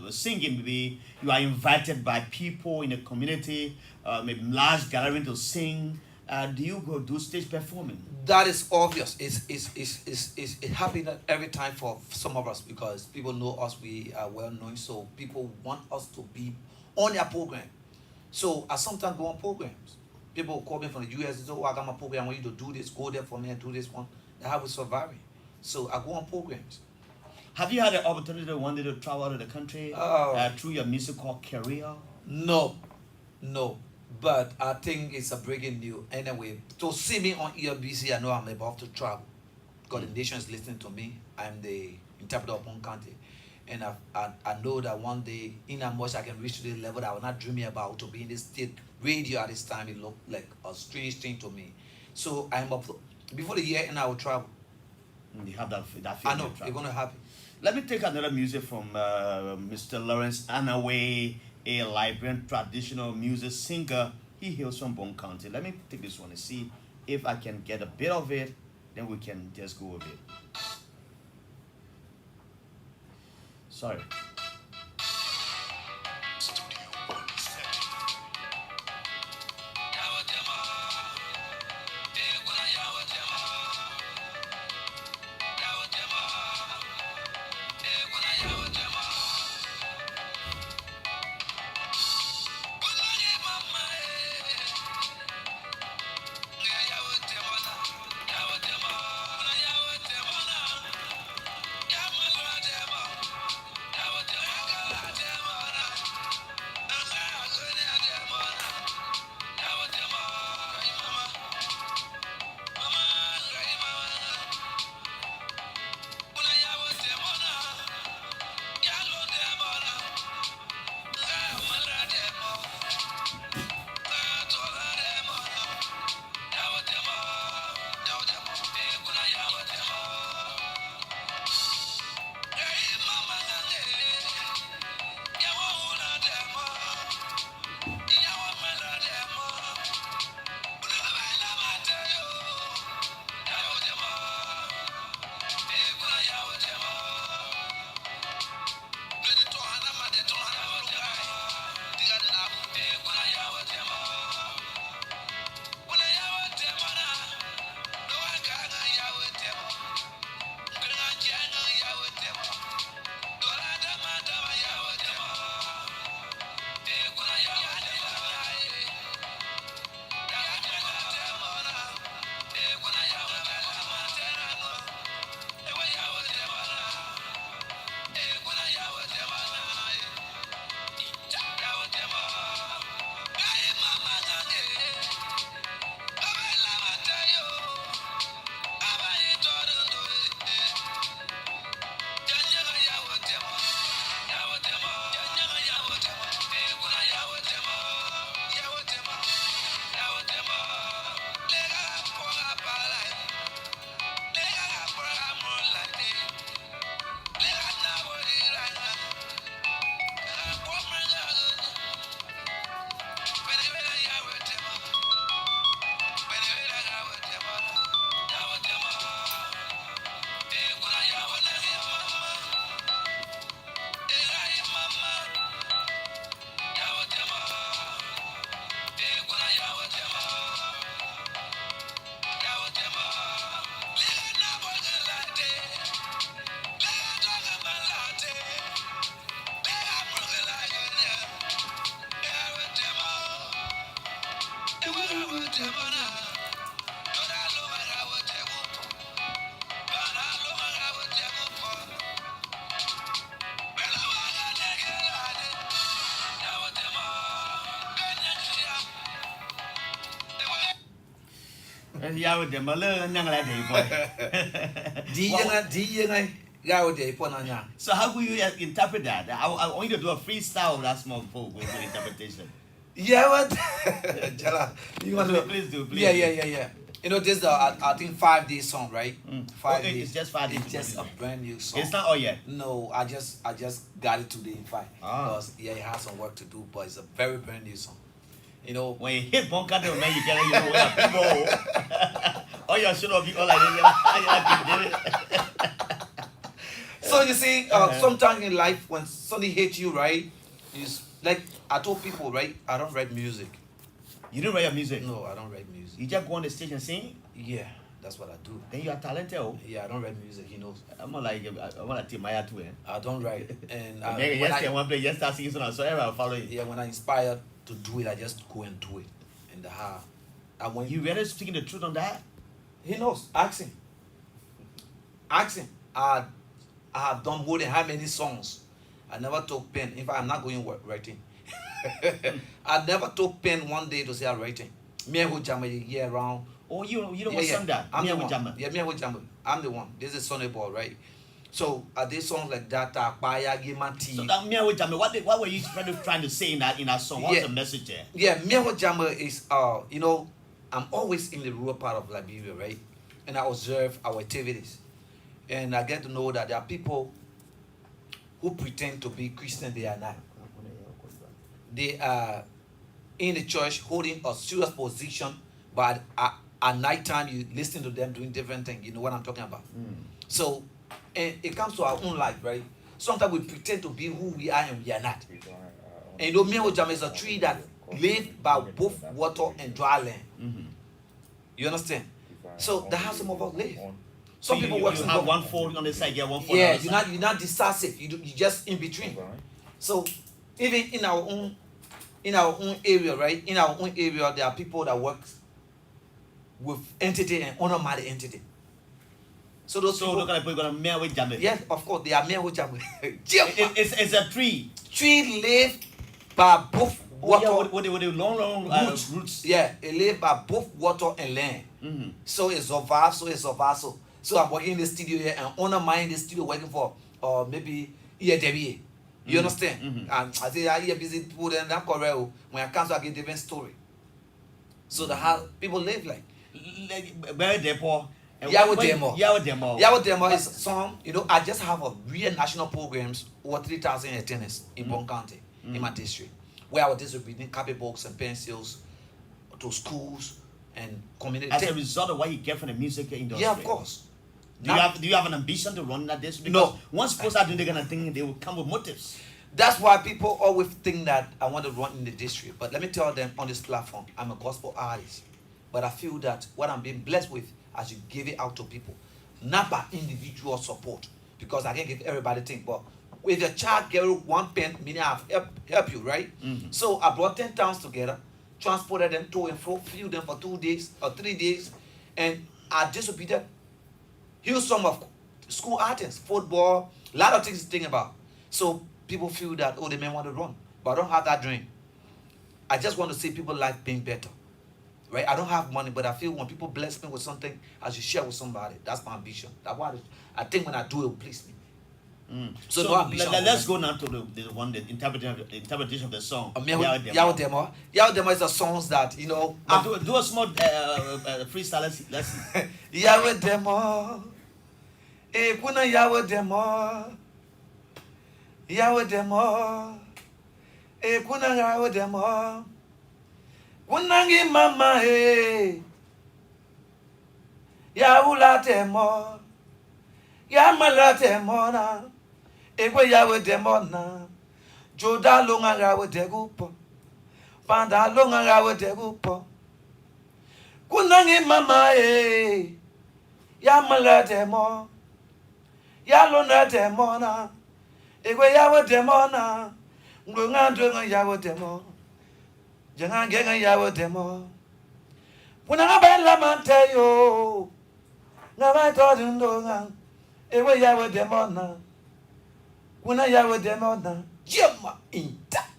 S1: singing? Maybe you are invited by people in the community, maybe large gathering to sing. Do you go do stage performing?
S8: That is obvious. It happens every time for some of us because people know us. We are well known, so people want us to be on their program. So I sometimes go on programs. People call me from the US and say, "Oh, I got my program. I want you to do this. Go there for me and do this one." That's how we're surviving. So I go on programs.
S1: Have you had the opportunity one day to travel out of the country through your musical career?
S8: No. But I think it's a breaking news. Anyway, to see me on ELBC, I know I'm about to travel. Because the nation is listening to me. I'm the interpreter of Bon County. And I know that one day, in how much I can reach to the level that I was not dreaming about to be in this state radio at this time, it looked like a strange thing to me. So I'm up before the year and I will travel.
S1: You have that feeling.
S8: I know, it's going to happen.
S1: Let me take another music from Mr. Lawrence Anaway, a Liberian traditional music singer. He hails from Bon County. Let me take this one and see if I can get a bit of it. Then we can just go with it. Sorry. Yeah, with the Malay and young lady boy. So how will you interpret that? I want you to do a freestyle of that small folk with the interpretation.
S8: Yeah, what? Jallah, you want to
S1: please do, please.
S8: Yeah. You know, this is I think 5-day song, right? 5 days.
S1: It's just 5 days.
S8: It's just a brand new song.
S1: It's not all yet.
S8: No, I just got it today in fact. Because it has some work to do, but it's a very brand new song. You know,
S1: when you hit one country, man, you get where people. Oh, you should have been all like
S8: So you see, sometimes in life when somebody hates you, right? It's like I told people, right? I don't write music.
S1: You don't write your music?
S8: No, I don't write music.
S1: You just go on the stage and sing?
S8: Yeah, that's what I do.
S1: Then you are talented. Oh?
S8: Yeah, I don't write music. He knows.
S1: I'm not like I want to take my too.
S8: I don't write. And
S1: one play, yes, start singing song. So everyone follow it.
S8: Yeah, when I inspired to do it, I just go and do it. And and when
S1: you really speaking the truth on that?
S8: He knows. Ask him. Ask him. I have done more than how many songs. I never took pen. In fact, I'm not going writing. I never took pen one day to say I'm writing. Me who jam a year round.
S1: Oh, you don't want some that?
S8: I'm the one. Yeah, me who jam. I'm the one. This is Sonny Ball, right? So I did songs like that. Baya Gimati.
S1: So that me who jam. What were you trying to say in that song? What's the message there?
S8: Yeah, me who jam is you know, I'm always in the rural part of Liberia, right? And I observe our activities. And I get to know that there are people who pretend to be Christian, they are not. They are in the church holding a serious position, but at night time you listen to them doing different things. You know what I'm talking about? So, and it comes to our own life, right? Sometimes we pretend to be who we are and we are not. And you know, Miawajam is a tree that lives by both water and dry land. You understand? So that's how some of us live. Some people work
S1: you have one fold on the side, yeah, one fold
S8: yeah,
S1: on the side.
S8: You're not decisive. You just in between. So even in our own area, right? In our own area, there are people that work with entity and honor the entity. So those people
S1: look at people gonna mail with Jamaica.
S8: Yes, of course, they are mail with Jamaica.
S1: It's a tree.
S8: Tree live by both water
S1: with the long roots.
S8: Yeah, it live by both water and land. So it survives. So I'm working in the studio here and honor mine in the studio working for maybe EAWA. You understand? And I say I hear busy people and I'm correct. When I come to I get different story. So the how people live like
S1: very poor.
S8: Yahweh Demo is a song. You know, I just have a real national programs over 3,000 attendants in Bon County, in my district, where I was distributing copy books and pencils to schools and community.
S1: As a result of what you get from the music industry.
S8: Yeah, of course.
S1: Do you have an ambition to run that district? Because once people start doing, they're gonna think they will come with motives.
S8: That's why people always think that I want to run in the district. But let me tell them on this platform, I'm a gospel artist. But I feel that what I'm being blessed with, I should give it out to people. Not by individual support. Because I can't give everybody things. But if your child get 1 pen, meaning I've help you, right? So I brought 10 towns together, transported them to and fro, flew them for 2 days or 3 days, and I distributed huge sum of school items, football, a lot of things to think about. So people feel that, oh, they may want to run. But I don't have that dream. I just want to see people's life being better. Right? I don't have money, but I feel when people bless me with something, I should share with somebody. That's my ambition. That's why I think when I do it, will please me.
S1: So no ambition. Let's go now to the interpretation of the song.
S8: Yahweh Demo is a song that, you know.
S1: Do a small freestyle. Let's
S8: Yahweh Demo. Kuna Yahweh Demo. Yahweh Demo. Kuna Yahweh Demo. Kunangi mama Yahula Demo. Yamala Demona. Ekwe Yahweh Demona. Joda longa Yahweh Degupo. Panda longa Yahweh Degupo. Kunangi mama Yamala Demo. Yalona Demona. Ekwe Yahweh Demona. Ngunga Yahweh Demo. Jangan Yahweh Demo. When I been la man tell you, now I told you no, away ya with them on now. When I ya with them on now, Jimma in that.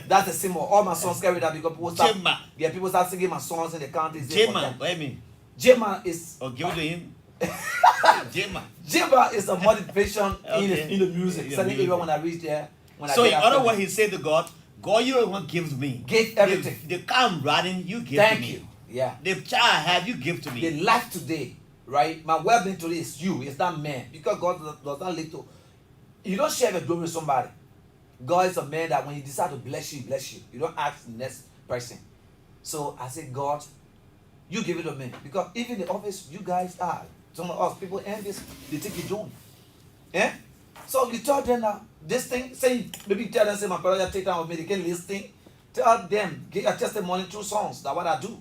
S8: That's the symbol. All my songs carry that because people start,
S1: Jimma.
S8: yeah, people start singing my songs in the country.
S1: Jimma, what do you mean?
S8: Jimma is.
S1: Oh, give it to him. Jimma.
S8: Jimma is a motivation
S1: Okay.
S8: in the music.
S1: Yeah,
S8: So
S1: music.
S8: even when I reach there, when
S1: So
S8: I
S1: in
S8: get
S1: other
S8: after
S1: words, he said to God, God, you don't want to give to me.
S8: Give everything.
S1: The car I'm riding, you give
S8: thank
S1: to me.
S8: you. Yeah.
S1: The child I have, you give to me.
S8: The life today, right? My well-being today is you. It's that man. Because God does not lead to. You don't share the glory with somebody. God is a man that when he decides to bless you, he bless you. You don't ask the next person. So I say, God, you give it to me. Because even the office you guys are, some of us people envious, they think you doing. Eh? So you tell them now, this thing, say, maybe tell them, say, my brother, take time with me, they can listen. Tell them, get a testimony through songs. That's what I do.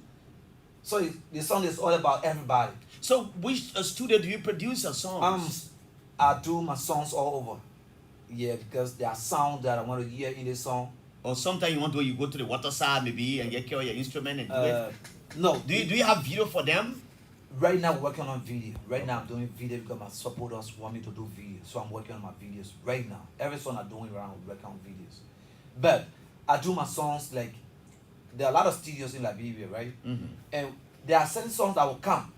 S8: So the song is all about everybody.
S1: So which studio do you produce your songs?
S8: I do my songs all over. Yeah, because there are sounds that I want to hear in the song.
S1: Or sometimes you want to, you go to the water side maybe and get your instrument and do it.
S8: No.
S1: Do you have video for them?
S8: Right now, working on video. Right now, I'm doing video because my supporters want me to do video. So I'm working on my videos right now. Every song I'm doing around, I'm working on videos. But I do my songs like, there are a lot of studios in Liberia, right?
S1: Mm-hmm.
S8: And there are certain songs that will come.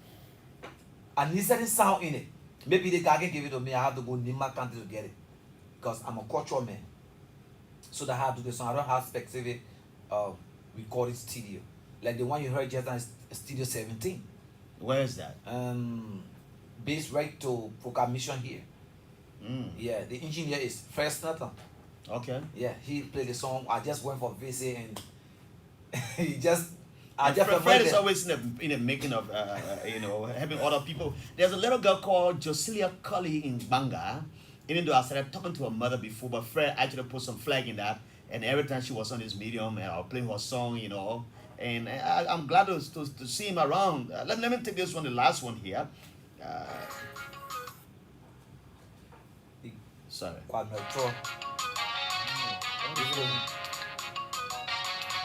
S8: I need certain sound in it. Maybe the guy can give it to me. I have to go Nima country to get it. Because I'm a cultural man. So that I have to do the song. I don't have specific recording studio. Like the one you heard just now is Studio 17.
S1: Where is that?
S8: Based right to Proca Mission here.
S1: Mm.
S8: Yeah, the engineer is First Nathan.
S1: Okay.
S8: Yeah, he played the song. I just went for visit and
S1: Fred is always in the making of, having other people. There's a little girl called Josilia Cully in Banga. Even though I started talking to her mother before, but Fred actually put some flag in that. And every time she was on this medium, and I'll play her song, And I'm glad to see him around. Let me take this one, the last one here. Sorry.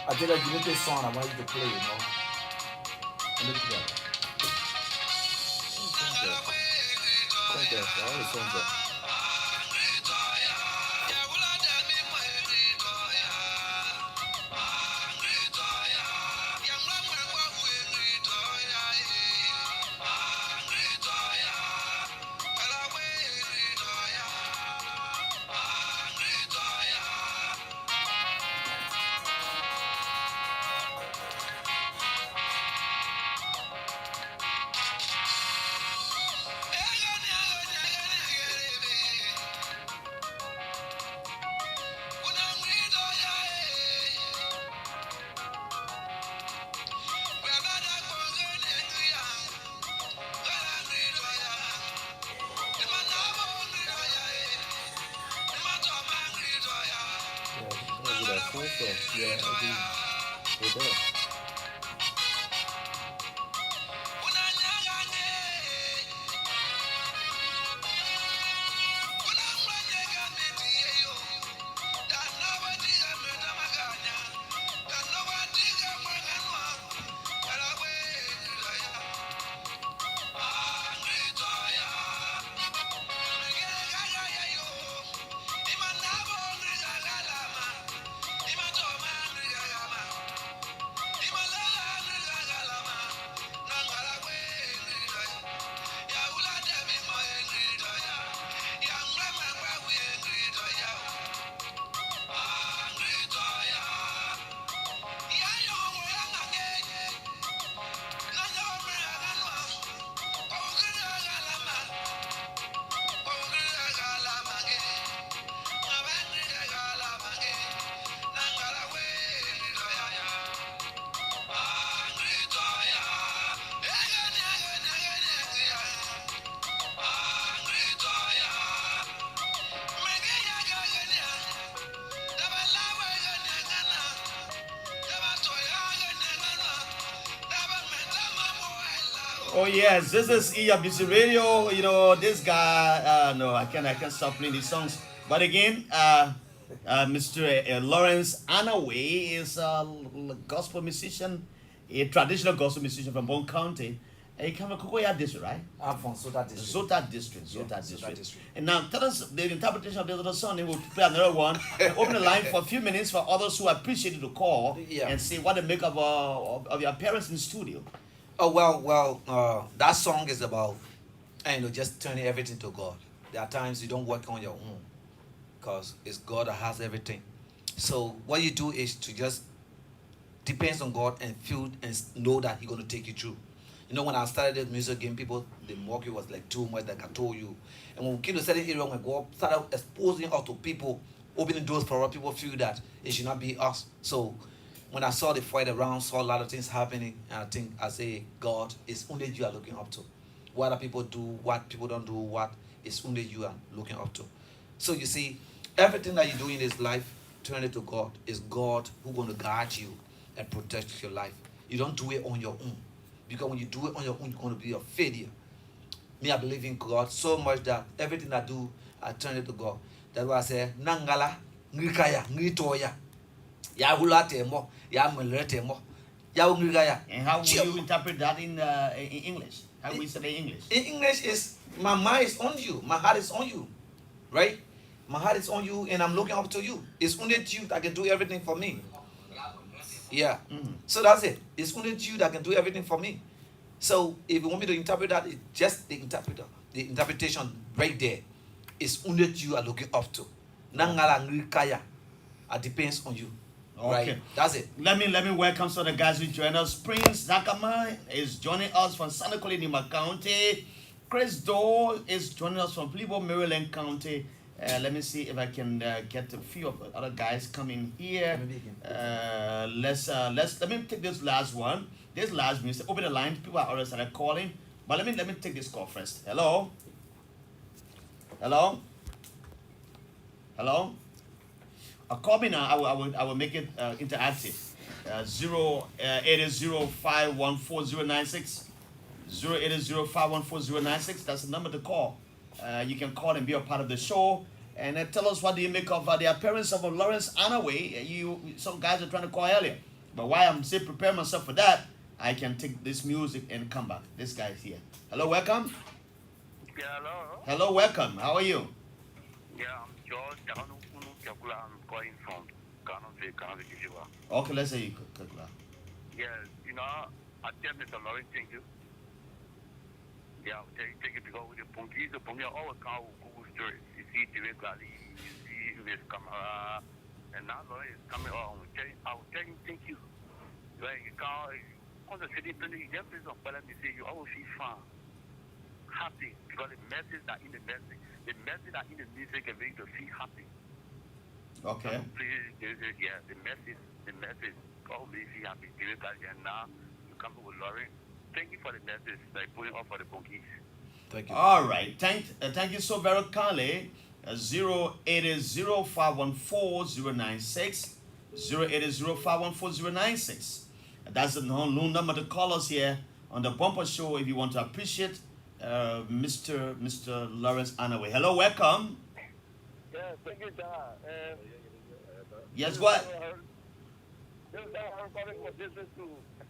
S8: I did a unique song I want you to play,
S1: Look at that. Oh yes, this is EWC Radio. This guy. No, I can't stop playing these songs. But again, Mr. Lawrence Anaway is a gospel musician. a traditional gospel musician from Bon County. And you come from Kokoya district, right?
S8: I'm from Zota district.
S1: Zota district.
S8: Yeah,
S1: Zota
S8: Zota
S1: district.
S8: district.
S1: And now tell us the interpretation of the other song. Then we'll play another one. And open the line for a few minutes for others who appreciate the call and see what they make of your appearance in the studio.
S8: Oh well, that song is about, just turning everything to God. There are times you don't work on your own, because it's God that has everything. So what you do is to just depends on God and feel and know that He's going to take you through. When I started the music game, people, the market was like too much, like I told you. And when we came to a certain area, when God started exposing us to people, opening doors for us, people feel that it should not be us. So when I saw the fight around, saw a lot of things happening, and I say, God, it's only you are looking up to. What other people do, what people don't do, what it's only you are looking up to. So you see, everything that you do in this life, turn it to God. It's God who's going to guide you and protect your life. You don't do it on your own. Because when you do it on your own, you're going to be a failure. Me, I believe in God so much that everything I do, I turn it to God. That's why I say, Nangala, Ngikaya, Ngitoya, Yahula Temo, Yamule Temo, Yahungaya.
S1: And how will you interpret that in English? How will you say it in English?
S8: In English is, my mind is on you, my heart is on you, right? My heart is on you and I'm looking up to you. It's only you that can do everything for me. Yeah. Mm-hmm. So that's it. It's only you that can do everything for me. So if you want me to interpret that, it's just the interpretation right there. It's only you are looking up to. Nangala Ngikaya. It depends on you.
S1: Okay.
S8: Right? That's it.
S1: Let me welcome some of the guys who join us. Prince Zakama is joining us from Santa Colima County. Chris Doe is joining us from Plebo, Maryland County. Let me see if I can get a few of the other guys coming here. Let me take this last one. This last music. Open the line. People are already started calling. But let me take this call first. Hello? Hello? Hello? Call me now. I will make it interactive. 080514096. 080514096. That's the number to call. You can call and be a part of the show. And tell us what do you make of the appearance of Lawrence Anaway. Some guys are trying to call earlier. But while I'm still preparing myself for that, I can take this music and come back. This guy's here. Hello, welcome.
S5: Yeah, hello.
S1: Hello, welcome. How are you?
S5: Yeah, I'm George. I'm calling from Ghana.
S1: Okay, let's say you.
S5: Yeah, I tell Mr. Lawrence, thank you. Yeah, take it because with the Punky always come with Google stories. You see directly, you see with camera, and now Lawrence is coming on. I will tell you, thank you. Like, you can't, on the city, you just don't let me say you always feel fun, happy, because the message that in the message, that in the music can make you feel happy.
S1: Okay.
S5: Yeah, the message always feel happy directly, and now you come with Lawrence. Thank you for the message, like putting up for the Punkies.
S8: Thank you.
S1: All right. Thank you so very kindly. 080514096. 080514096. That's the new number to call us here on the Bumper Show if you want to appreciate Mr. Lawrence Anaway. Hello, welcome.
S6: Yeah, thank you, Jallah.
S1: Yes, what?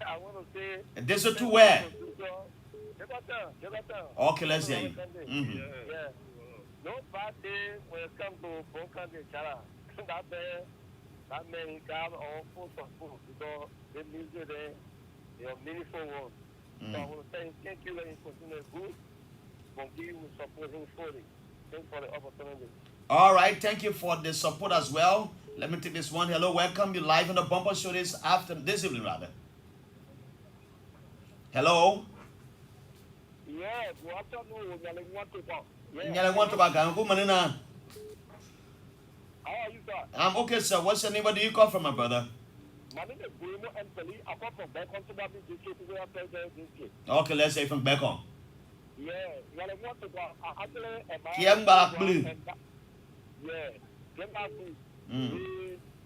S6: I want to say.
S1: This is to where?
S6: Jonathan.
S1: Okay, let's hear you. Mm-hmm.
S6: Yeah. No bad day when it comes to broken the Jallah. That man he got all full support because the music there, they are meaningful ones. So I want to say thank you and continue good. Bunky will support him fully. Thank you for the opportunity.
S1: All right, thank you for the support as well. Let me take this one. Hello, welcome. You live on the Bumper Show this evening, rather. Hello.
S6: Yeah, good afternoon. How are you, sir?
S1: I'm okay, sir. What's your name? Where do you come from, my brother?
S6: My name is Bruno Anthony. I come from Bacon to Babi District, where I play district.
S1: Okay, let's say from Bacon.
S6: Yeah, actually,
S1: Kiamba Blue.
S6: Yeah, Kiamba Blue.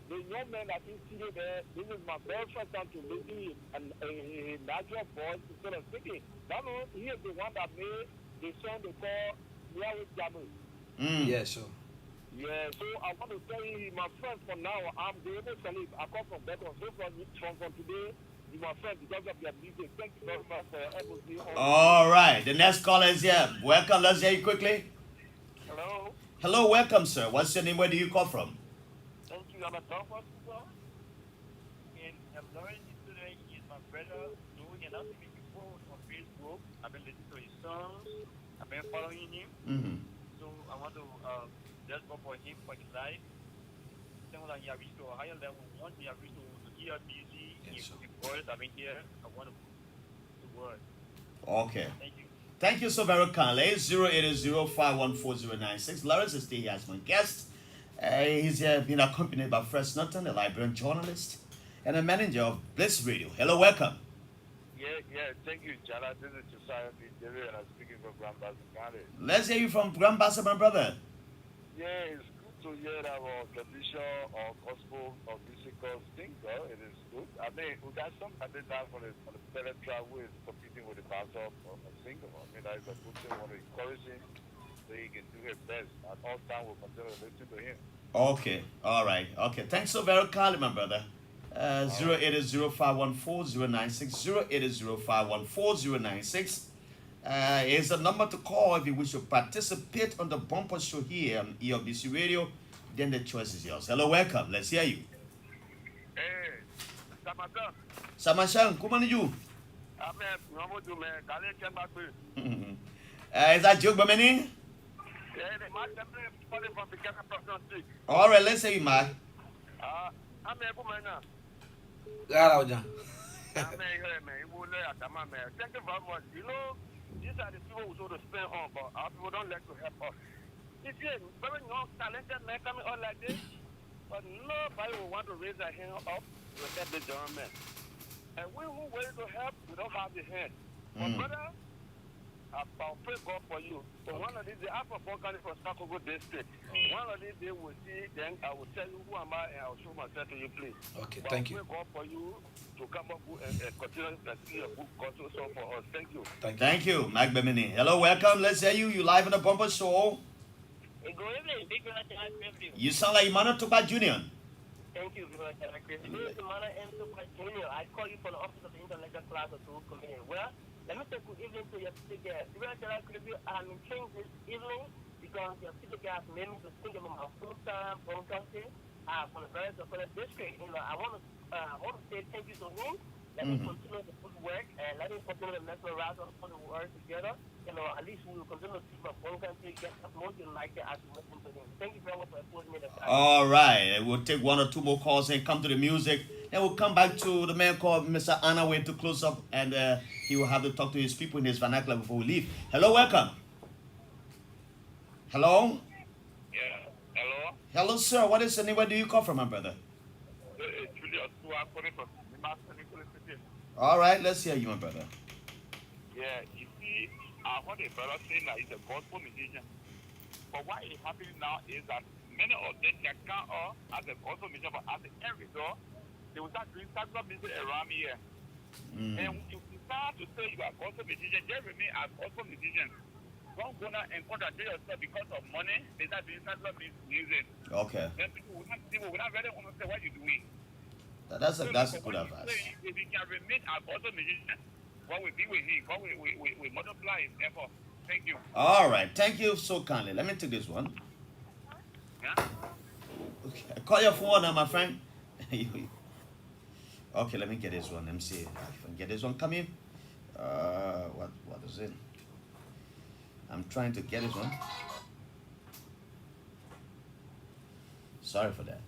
S6: The young man that is sitting there, this is my very first time to listen a natural voice instead of speaking. Now, he is the one that made the song they call Yahweh Jamu.
S8: Yeah, sure.
S6: Yeah, so I want to tell you, my friends, for now, I'm the able to live. I come from Bethel. So from today, You my friend because of your music. Thank you very much for your efforts.
S1: All right, the next caller is here. Welcome, let's hear you quickly.
S6: Hello.
S1: Hello, welcome, sir. What's your name? Where do you call from?
S6: Thank you. I'm a doctor. And I'm learning today is my brother doing another thing before on Facebook. I've been listening to his songs. I've been following him.
S1: Mm-hmm.
S6: So I want to just go for him for his life. Things like he has reached to a higher level. Once he has reached to hear music, in voice, I've been here. I want to the word.
S1: Okay.
S6: Thank you.
S1: Thank you so very kindly. 080514096. Lawrence is still here as my guest. He's been accompanied by Fred Snutton, a Liberian journalist, and a manager of Bliss Radio. Hello, welcome.
S6: Yeah. Thank you, Jallah. This is Josiah B. David, and I'm speaking from Grand Bassa County.
S1: Let's hear you from Grand Bassa, my brother.
S6: Yeah, it's good to hear about tradition or gospel or musical things, though. It is good. I mean, we got some other now for the better travel who is competing with the pastor or a singer. I mean, that is a good thing. We want to encourage him so he can do his best. At all times, we'll continue to listen to him.
S1: Okay, all right. Okay, thanks so very kindly, my brother. 080514096, 080514096 is the number to call if you wish to participate on the bumper show here on EOBC Radio. Then the choice is yours. Hello, welcome. Let's hear you.
S6: Hey, Samaka.
S1: Samashan, come on, you.
S6: Amen. Mamadou, man. Dale Kembaku.
S1: Is that joke, Bamini?
S6: Yeah, the man calling from the Kenya Person Street.
S1: All right, let's hear you, Mark.
S6: I'm a woman now.
S8: Garaja.
S6: Thank you very much. You know, these are the people who sort of spend on, but our people don't like to help us. If you're very young, talented man coming out like this, but nobody will want to raise their hand up to help the government. And we who ready to help, we don't have the hand. But brother, I'll pray God for you. So one of these days, I'm from County from Sakogo District. One of these days we'll see, then I will tell you who am I and I'll show myself to you, please.
S8: Okay,
S6: but
S8: thank
S6: I'll
S8: you.
S6: pray God for you to come up and continue to see a good gospel song for us. Thank you.
S1: Thank you, Mike Bemini. Hello, welcome. Let's hear you. You live on the bumper show.
S6: Good evening, Big Brother Jallah Grayfield.
S1: You sound like Emmanuel Tupac Jr.
S6: Thank you, Big Brother Jallah Grayfield. This is Emmanuel M. Tupac Jr. I call you from the office of the Intellectual Class of Two Committee. Well, let me say good evening to your speaker guest. Big Brother Jallah Grayfield, I'm in change this evening because your speaker guest made me to think about my full-time home country from the various of the district. You know, I want to say thank you to him. Let me continue the good work and let me continue to mesmerize us for the work together. You know, at least we will continue to keep our home country, get us more united as we listen to him. Thank you very much for exposing me to that.
S1: All right. We'll take one or two more calls and come to the music. Then we'll come back to the man called Mr. Anaway to close up, and he will have to talk to his people in his vernacular before we leave. Hello, welcome. Hello?
S6: Yeah. Hello?
S1: Hello, sir. What is the name? Where do you call from, my brother?
S6: It's Julius. I'm calling from City.
S1: All right. Let's hear you, my brother.
S6: Yeah, you see, what a brother saying that he's a gospel musician. But what is happening now is that many of them can come up as a gospel musician, but at the end result, they will start doing secular music around here. And if you start to say you are gospel musician, just remain as gospel musician. Don't go now and contradict yourself because of money. They start doing secular music.
S1: Okay.
S6: Then people will not really understand what you're doing.
S1: That's a good advice.
S6: If we can remain as gospel musician, God will be with him. God will multiply his effort. Thank you.
S1: All right. Thank you so kindly. Let me take this one.
S6: Yeah?
S1: Okay. Call your phone now, my friend. Okay, let me get this one. Let me see if I can get this one coming. What is it? I'm trying to get this one. Sorry for that.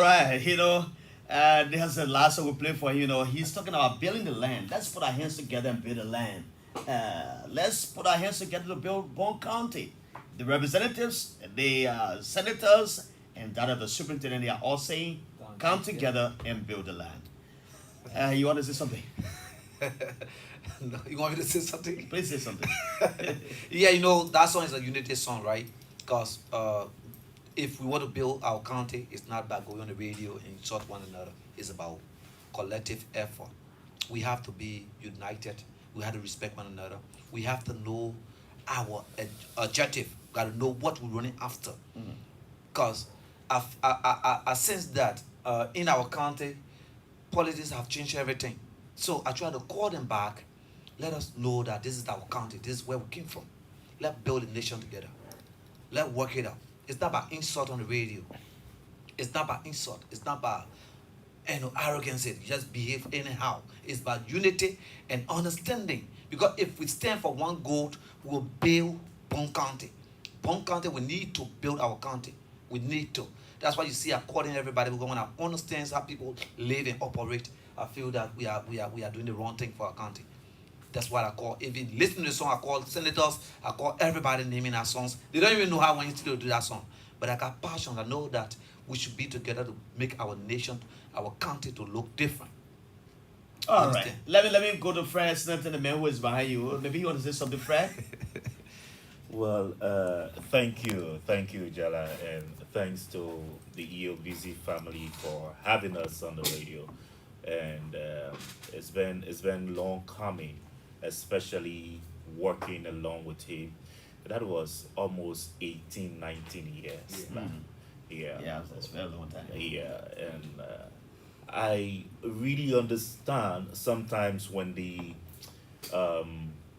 S1: right. There's a last song we play for him. He's talking about building the land. Let's put our hands together and build the land. Let's put our hands together to build Bond County. The representatives, the senators, and that of the superintendent, they are all saying, come together and build the land. You want to say something?
S8: No, you want me to say something?
S1: Please say something.
S8: Yeah, that song is a unity song, right? Because if we want to build our county, it's not about going on the radio and insult one another. It's about collective effort. We have to be united. We have to respect one another. We have to know our objective. Got to know what we're running after. Because I sense that in our county, politics have changed everything. So I try to call them back. Let us know that this is our county. This is where we came from. Let's build a nation together. Let's work it out. It's not about insult on the radio. It's not about insult. It's not about arrogance. You just behave anyhow. It's about unity and understanding. Because if we stand for one goal, we'll build Bond County. Bond County, we need to build our county. We need to. That's why you see according to everybody, we're going to understand how people live and operate. I feel that we are doing the wrong thing for our county. That's what I call, if you listen to the song, I call senators, I call everybody naming our songs. They don't even know how I want you to do that song. But I got passion. I know that we should be together to make our nation, our county to look different.
S1: All right. Let me go to Fred Snelton, the man who is behind you. Maybe you want to say something, Fred?
S9: Well, thank you, Jallah, and thanks to the EOBC family for having us on the radio. And it's been long coming, especially working along with him. That was almost 18, 19 years.
S1: Yeah, that's a very long time.
S9: Yeah, and I really understand sometimes when the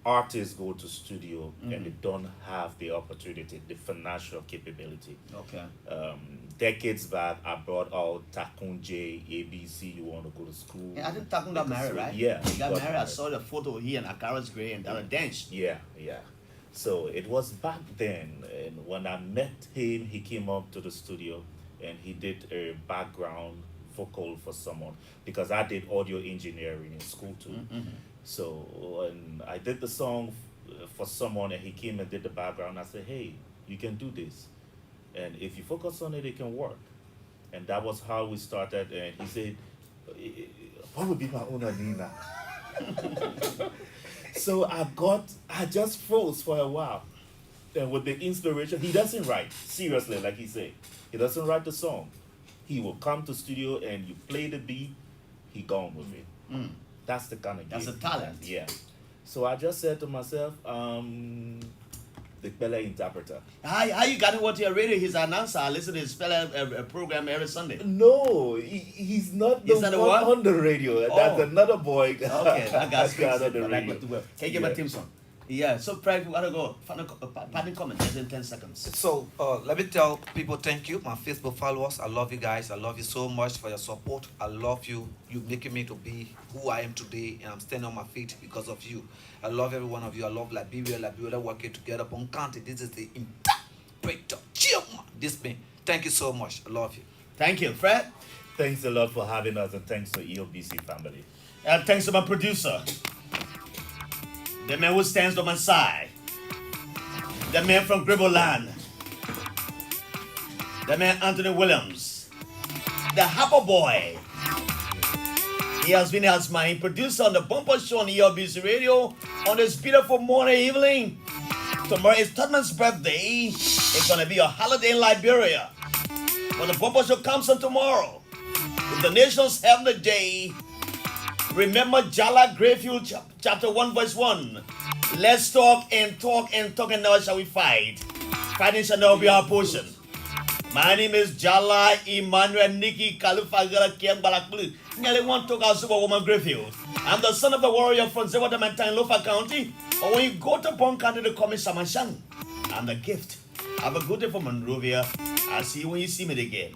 S9: artists go to studio and they don't have the opportunity, the financial capability.
S1: Okay.
S9: Decades back, I brought out Takunje, ABC, you want to go to school.
S1: Yeah, I think Takun got married, right?
S9: Yeah.
S1: He got married. I saw the photo of he and Akara's Gray and Dara Dench.
S9: Yeah. So it was back then, and when I met him, he came up to the studio and he did a background vocal for someone, because I did audio engineering in school too. So when I did the song for someone and he came and did the background, I said, hey, you can do this. And if you focus on it, it can work. And that was how we started. And he said, what would be my own Nina? So I just froze for a while. And with the inspiration, he doesn't write, seriously, like he said. He doesn't write the song. He will come to studio and you play the beat, he gone with it. That's the kind of
S1: That's
S9: gift.
S1: a talent.
S9: Yeah. So I just said to myself, the Pele interpreter.
S1: How you got to watch your radio? He's an announcer. I listen to his program every Sunday.
S9: No, he's not the
S1: Is that
S9: one
S1: the one?
S9: on the radio.
S1: Oh.
S9: That's another boy.
S1: Okay, that guy's
S9: got on
S1: fixed.
S9: the
S1: Can
S9: radio.
S1: you give a team song? Yeah, so Fred, we gotta go. Final comment, just in 10 seconds.
S8: So let me tell people thank you, my Facebook followers. I love you guys. I love you so much for your support. I love you. You making me to be who I am today, and I'm standing on my feet because of you. I love every one of you. I love Liberia working together. Bond County. This is the interpreter. This man. Thank you so much. I love you.
S1: Thank you, Fred.
S9: Thanks a lot for having us, and thanks to EOBC family.
S1: And thanks to my producer, the man who stands on my side, the man from Gribboland, the man Anthony Williams, the Harper Boy. He has been as my producer on the Bumper Show on EOBC Radio on this beautiful morning evening. Tomorrow is Tubman's birthday. It's gonna be a holiday in Liberia. When the Bumper Show comes on tomorrow, with the nation's having a day, remember Jallah Grayfield chapter 1 verse 1. Let's talk and talk and talk, and now shall we fight. Fighting shall now be our portion. My name is Jallah Emmanuel Nikki Kalufagala Kian Balaklu. Nearly one talk our superwoman Grayfield. I'm the son of the warrior from Zewadamanta in Lofa County. Or when you go to Bond County to call me Samanshang. I'm the gift. Have a good day from Monrovia. I'll see you when you see me again.